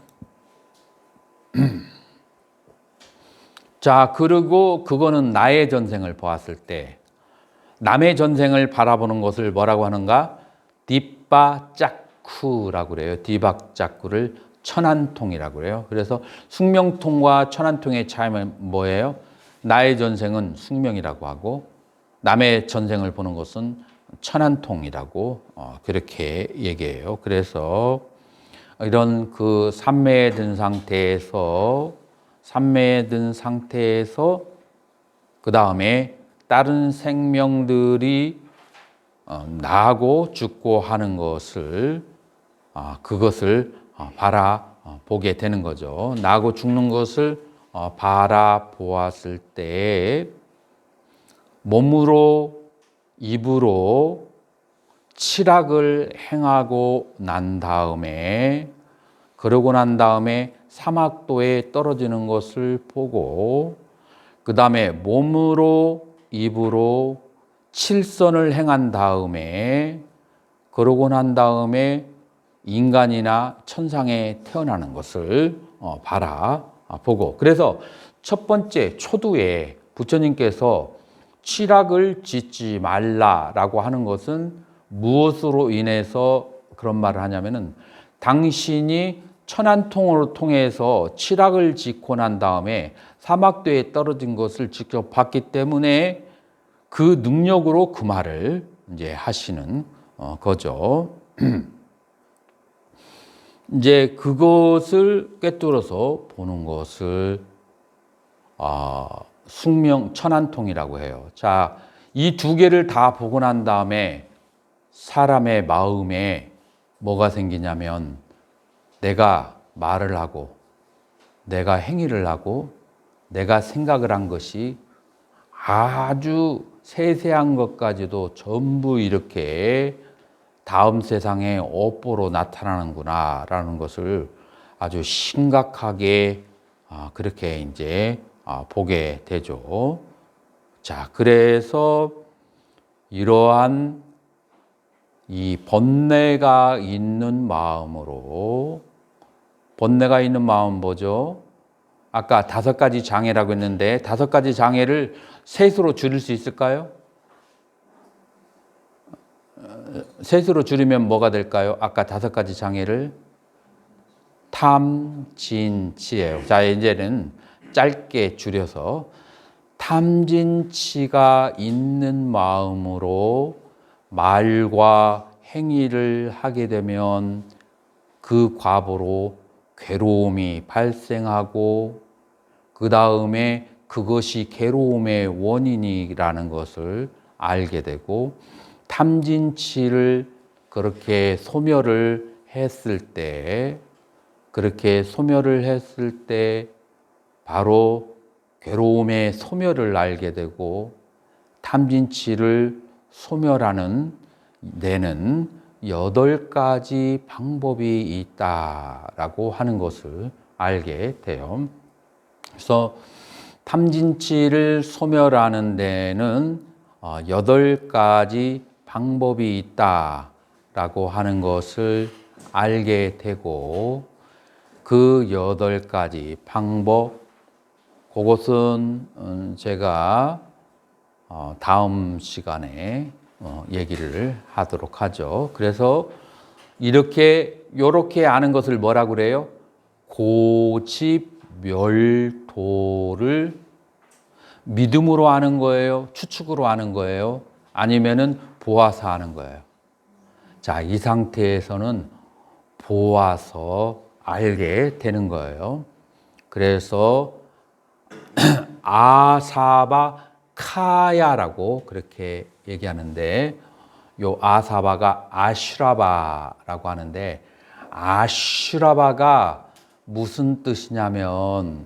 Speaker 1: 자, 그리고 그거는 나의 전생을 보았을 때 남의 전생을 바라보는 것을 뭐라고 하는가? 뒷바짝쿠라고 그래요. 뒷바짝쿠를 천안통이라고 그래요. 그래서 숙명통과 천안통의 차이는 뭐예요? 나의 전생은 숙명이라고 하고 남의 전생을 보는 것은 천안통이라고 그렇게 얘기해요. 그래서 이런 그 삼매에 든 상태에서 그 다음에 다른 생명들이 나고 죽고 하는 것을 그것을 바라보게 되는 거죠. 나고 죽는 것을 바라보았을 때 몸으로 입으로 칠학을 행하고 난 다음에, 그러고 난 다음에 사막도에 떨어지는 것을 보고, 그 다음에 몸으로 입으로 칠선을 행한 다음에, 그러고 난 다음에 인간이나 천상에 태어나는 것을 바라보고, 그래서 첫 번째 초두에 부처님께서 칠학을 짓지 말라라고 하는 것은 무엇으로 인해서 그런 말을 하냐면은, 당신이 천안통을 통해서 칠학을 짓고 난 다음에 사막도에 떨어진 것을 직접 봤기 때문에 그 능력으로 그 말을 이제 하시는 거죠. 이제 그것을 꿰뚫어서 보는 것을 숙명 천안통이라고 해요. 자, 이 두 개를 다 보고 난 다음에 사람의 마음에 뭐가 생기냐면, 내가 말을 하고 내가 행위를 하고 내가 생각을 한 것이 아주 세세한 것까지도 전부 이렇게 다음 세상에 업보로 나타나는구나 라는 것을 아주 심각하게 그렇게 이제 보게 되죠. 자, 그래서 이러한 이 번뇌가 있는 마음으로, 번뇌가 있는 마음 뭐죠? 아까 5가지 장애라고 했는데 5가지 장애를 셋으로 줄일 수 있을까요? 셋으로 줄이면 뭐가 될까요? 아까 5가지 장애를 탐진치예요. 자, 이제는 짧게 줄여서 탐진치가 있는 마음으로 말과 행위를 하게 되면 그 과보로 괴로움이 발생하고, 그 다음에 그것이 괴로움의 원인이라는 것을 알게 되고, 탐진치를 그렇게 소멸을 했을 때, 바로 괴로움의 소멸을 알게 되고, 탐진치를 소멸하는 데는 8가지 방법이 있다라고 하는 것을 알게 돼요. 그래서 탐진치를 소멸하는 데는 8가지 방법이 있다라고 하는 것을 알게 되고, 그 8가지 방법, 그것은 제가 다음 시간에 얘기를 하도록 하죠. 그래서 요렇게 아는 것을 뭐라고 그래요? 고집멸도를 믿음으로 아는 거예요? 추측으로 아는 거예요? 아니면은 보아서 아는 거예요? 자, 이 상태에서는 보아서 알게 되는 거예요. 그래서 아사바 카야라고 그렇게 얘기하는데, 요 아사바가 아슈라바라고 하는데, 아슈라바가 무슨 뜻이냐면,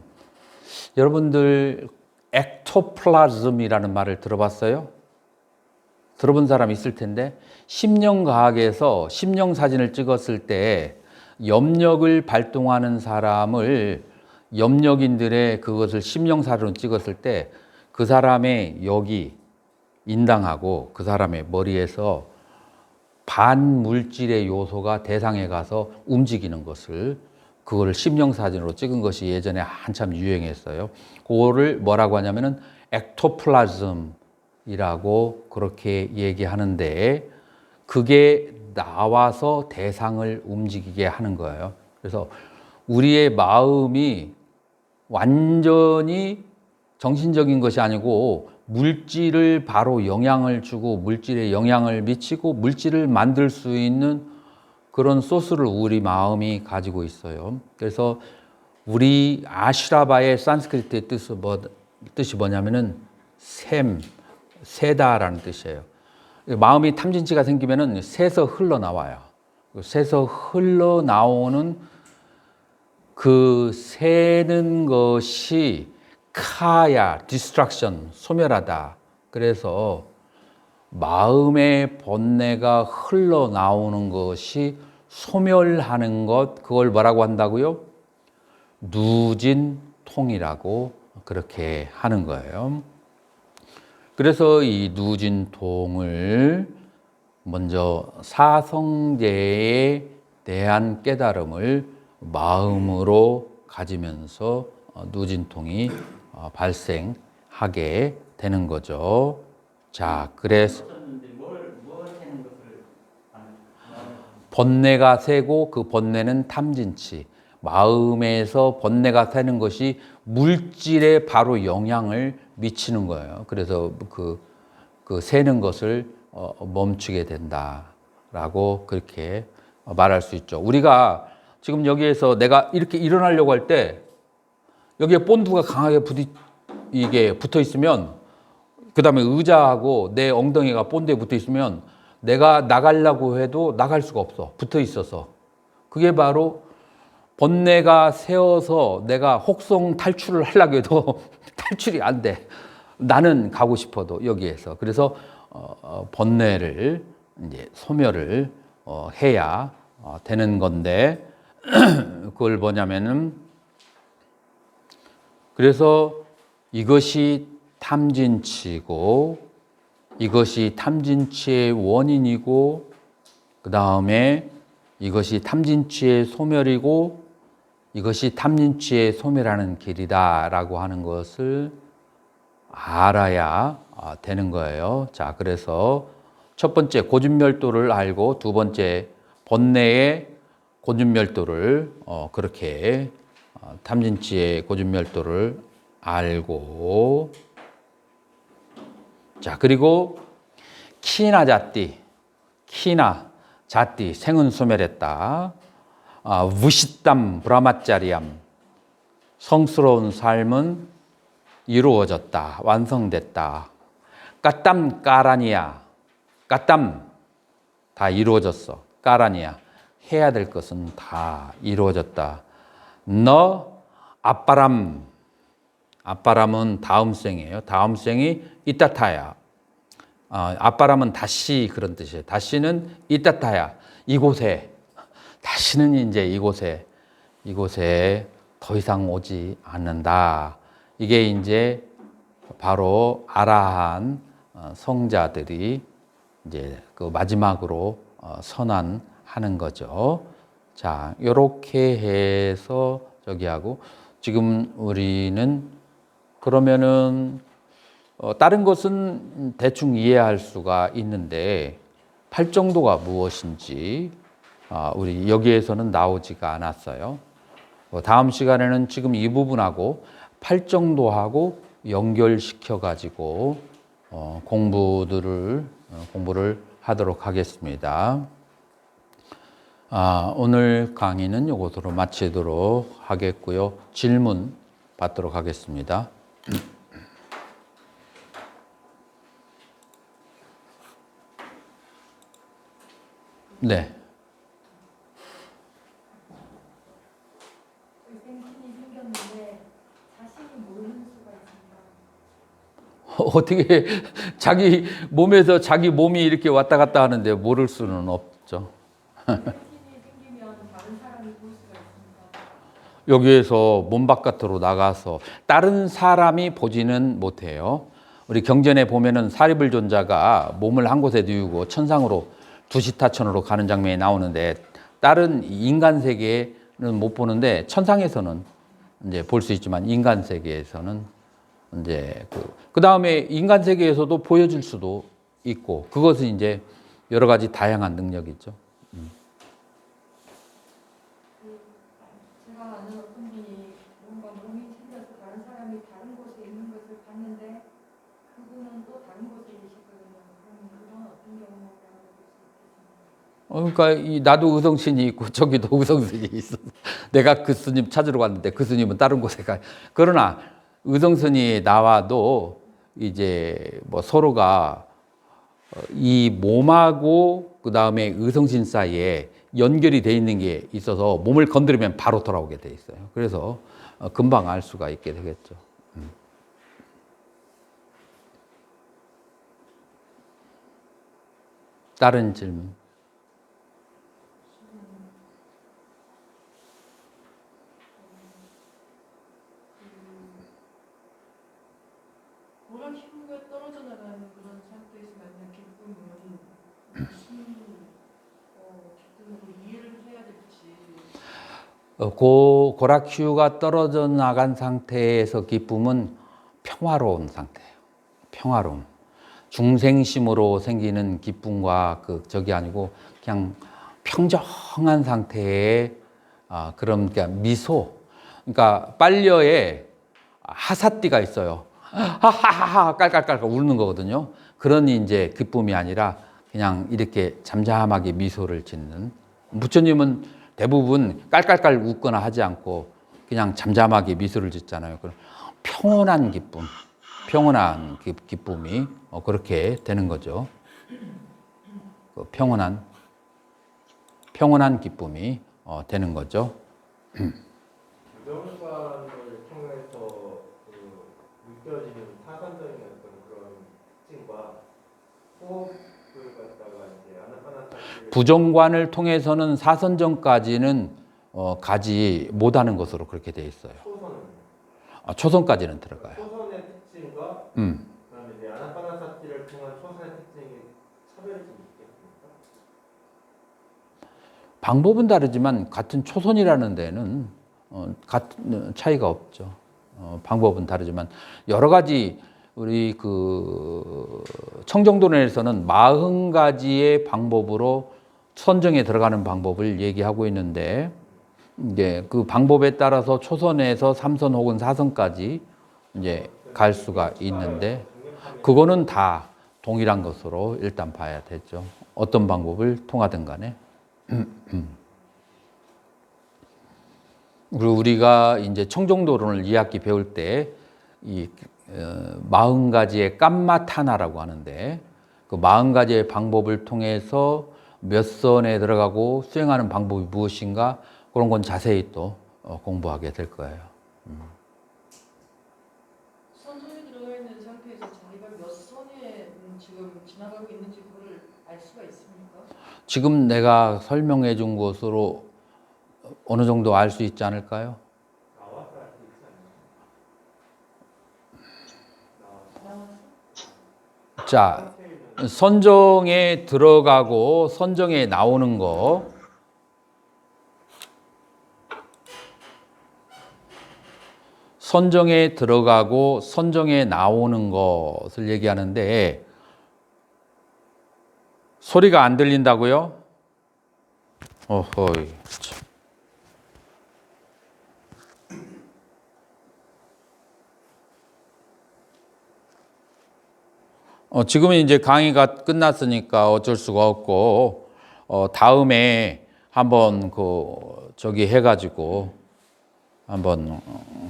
Speaker 1: 여러분들 액토플라즘이라는 말을 들어봤어요? 들어본 사람 있을 텐데, 심령과학에서 심령 사진을 찍었을 때 염력을 발동하는 사람을, 염력인들의 그것을 심령 사진으로 찍었을 때 그 사람의 여기 인당하고 그 사람의 머리에서 반물질의 요소가 대상에 가서 움직이는 것을, 그거를 심령 사진으로 찍은 것이 예전에 한참 유행했어요. 그거를 뭐라고 하냐면은 액토플라즘이라고 그렇게 얘기하는데, 그게 나와서 대상을 움직이게 하는 거예요. 그래서 우리의 마음이 완전히 정신적인 것이 아니고 물질을 바로 영향을 주고 물질에 영향을 미치고 물질을 만들 수 있는 그런 소스를 우리 마음이 가지고 있어요. 그래서 우리 아슈라바의 산스크리트의 뜻이 뭐냐면은 새다라는 뜻이에요. 마음이 탐진치가 생기면은 새서 흘러나와요. 새서 흘러나오는 그 새는 것이 카야, 디스트럭션, 소멸하다. 그래서 마음의 번뇌가 흘러나오는 것이 소멸하는 것, 그걸 뭐라고 한다고요? 누진통이라고 그렇게 하는 거예요. 그래서 이 누진통을 먼저 사성제에 대한 깨달음을 마음으로 가지면서 누진통이 발생하게 되는 거죠. 자, 그래서 번뇌가 새고 그 번뇌는 탐진치, 마음에서 번뇌가 새는 것이 물질에 바로 영향을 미치는 거예요. 그래서 그 새는 것을 멈추게 된다라고 그렇게 말할 수 있죠. 우리가 지금 여기에서 내가 이렇게 일어나려고 할 때 여기에 본드가 강하게 이게 붙어 있으면, 그 다음에 의자하고 내 엉덩이가 본드에 붙어 있으면 내가 나가려고 해도 나갈 수가 없어. 붙어 있어서. 그게 바로 번뇌가 새어서 내가 혹성 탈출을 하려고 해도 탈출이 안 돼. 나는 가고 싶어도 여기에서. 그래서 번뇌를 이제 소멸을 해야 되는 건데, 그걸 뭐냐면은, 그래서 이것이 탐진치고, 이것이 탐진치의 원인이고, 그 다음에 이것이 탐진치의 소멸이고, 이것이 탐진치의 소멸하는 길이다라고 하는 것을 알아야 되는 거예요. 자, 그래서 첫 번째 고준멸도를 알고, 두 번째 번뇌의 고준멸도를 그렇게 탐진치의 고준멸도를 알고, 자, 그리고 키나 자띠 생은 소멸했다. 무시땀 브라마짜리암 성스러운 삶은 이루어졌다, 완성됐다. 까땀 까라니야, 까땀 다 이루어졌어. 까라니야, 해야 될 것은 다 이루어졌다. 너 앞바람은 다음 생이에요. 다음 생이 이따타야. 앞바람은 다시 그런 뜻이에요. 다시는 이따타야, 이곳에. 다시는 이제 이곳에 더 이상 오지 않는다. 이게 이제 바로 아라한 성자들이 이제 그 마지막으로 선언하는 거죠. 자, 요렇게 해서 저기하고, 지금 우리는 그러면은 다른 것은 대충 이해할 수가 있는데, 팔정도가 무엇인지 우리 여기에서는 나오지가 않았어요. 다음 시간에는 지금 이 부분하고 팔정도하고 연결시켜 가지고 공부를 하도록 하겠습니다. 오늘 강의는 이것으로 마치도록 하겠고요. 질문 받도록 하겠습니다. 네.
Speaker 2: 생신이 생겼는데 자신이 모르는 수가 있습니다.
Speaker 1: 어떻게 자기 몸에서 자기 몸이 이렇게 왔다 갔다 하는데 모를 수는 없죠.
Speaker 2: 생신이 생기면 다른 사람이 볼 수가 있습니다.
Speaker 1: 여기에서 몸 바깥으로 나가서 다른 사람이 보지는 못해요. 우리 경전에 보면은 사리불존자가 몸을 한 곳에 뉘우고 천상으로 두시타천으로 가는 장면이 나오는데, 다른 인간 세계는 못 보는데 천상에서는 이제 볼 수 있지만 인간 세계에서는 이제 그 다음에 인간 세계에서도 보여줄 수도 있고, 그것은 이제 여러 가지 다양한 능력이죠.
Speaker 2: 제가 아는 어떤 분이 뭔가 몸이 생겨서 다른 사람이 다른 곳에 있는 것을 봤는데 그분은 또 다른 곳에 계시거든요. 그럼 그건 어떤 경우라고 볼 수 있겠습니까?
Speaker 1: 그러니까 나도 의성신이 있고 저기도 의성신이 있어. 내가 그 스님 찾으러 갔는데 그 스님은 다른 곳에 가. 그러나 의성신이 나와도 이제 뭐 서로가 이 몸하고 그 다음에 의성신 사이에 연결이 돼 있는 게 있어서 몸을 건드리면 바로 돌아오게 돼 있어요. 그래서 금방 알 수가 있게 되겠죠. 다른 질문.
Speaker 2: 워낙 힘과 떨어져 나가는 그런 상태에서 만난 기쁨은 무슨 기쁨으로 이해를 해야 될지.
Speaker 1: 고라큐가 떨어져 나간 상태에서 기쁨은 평화로운 상태예요. 평화로움. 중생심으로 생기는 기쁨과 저기 아니고 그냥 평정한 상태의 그런 그러니까 미소. 그러니까 빨려에 하사띠가 있어요. 하하하하 깔깔깔깔 웃는 거거든요. 그런 이제 기쁨이 아니라 그냥 이렇게 잠잠하게 미소를 짓는. 부처님은 대부분 깔깔깔 웃거나 하지 않고 그냥 잠잠하게 미소를 짓잖아요. 그런 평온한 기쁨, 평온한 기쁨이 그렇게 되는 거죠. 평온한 기쁨이 되는 거죠.
Speaker 4: 부정관을 통해서 느껴지는 사선적인 어떤 그런 특징과 호흡을 갖다가 이제 아나파나사티를
Speaker 1: 부정관을 통해서는 사선정까지는 가지 못하는 것으로 그렇게 돼 있어요.
Speaker 4: 초선은
Speaker 1: 초선까지는 들어가요.
Speaker 4: 초선의 특징과 그다음에 이제 아나파나사티를 통한 초선의 특징이 차별이 좀 있겠습니까?
Speaker 1: 방법은 다르지만 같은 초선이라는 데는 같은 차이가 없죠. 방법은 다르지만 여러 가지 우리 청정도론에서는 40가지의 방법으로 선정에 들어가는 방법을 얘기하고 있는데 이제 그 방법에 따라서 초선에서 3선 혹은 4선까지 이제 갈 수가 있는데 그거는 다 동일한 것으로 일단 봐야 되죠. 어떤 방법을 통하든 간에. 그리고 우리가 이제 청정도론을 2학기 배울 때 이 40가지의 깜마타나라고 하는데 그 40가지의 방법을 통해서 몇 선에 들어가고 수행하는 방법이 무엇인가 그런 건 자세히 또 공부하게 될 거예요.
Speaker 2: 선선이 들어가 있는 상태에서 자기가 몇 선에 지금 지나가고 있는지 그걸 알 수가 있습니까?
Speaker 1: 지금 내가 설명해 준 것으로 어느 정도 알 수 있지 않을까요?
Speaker 4: 나와서 알 수 있지 않나요?
Speaker 1: 자, 선정에 들어가고 선정에 나오는 거. 선정에 들어가고 선정에 나오는 것을 얘기하는데 소리가 안 들린다고요? 어허이. 지금은 이제 강의가 끝났으니까 어쩔 수가 없고 다음에 한번 저기 해가지고 한번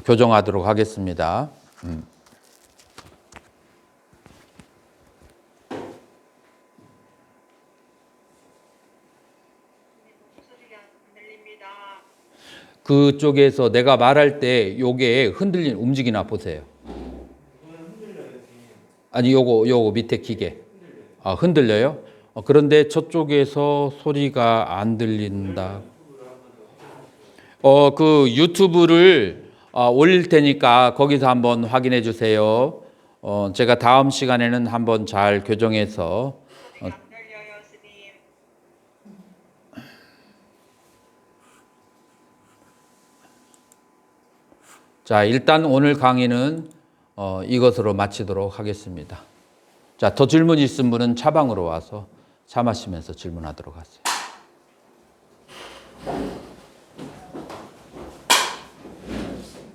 Speaker 1: 교정하도록 하겠습니다. 그쪽에서 내가 말할 때 요게 움직이나 보세요. 아니 요거 밑에 기계 흔들려요? 그런데 저쪽에서 소리가 안 들린다. 그 유튜브를 올릴 테니까 거기서 한번 확인해 주세요. 제가 다음 시간에는 한번 잘 교정해서 자, 일단 오늘 강의는 이것으로 마치도록 하겠습니다. 자, 더 질문 있으신 분은 차방으로 와서 차 마시면서 질문하도록 하세요.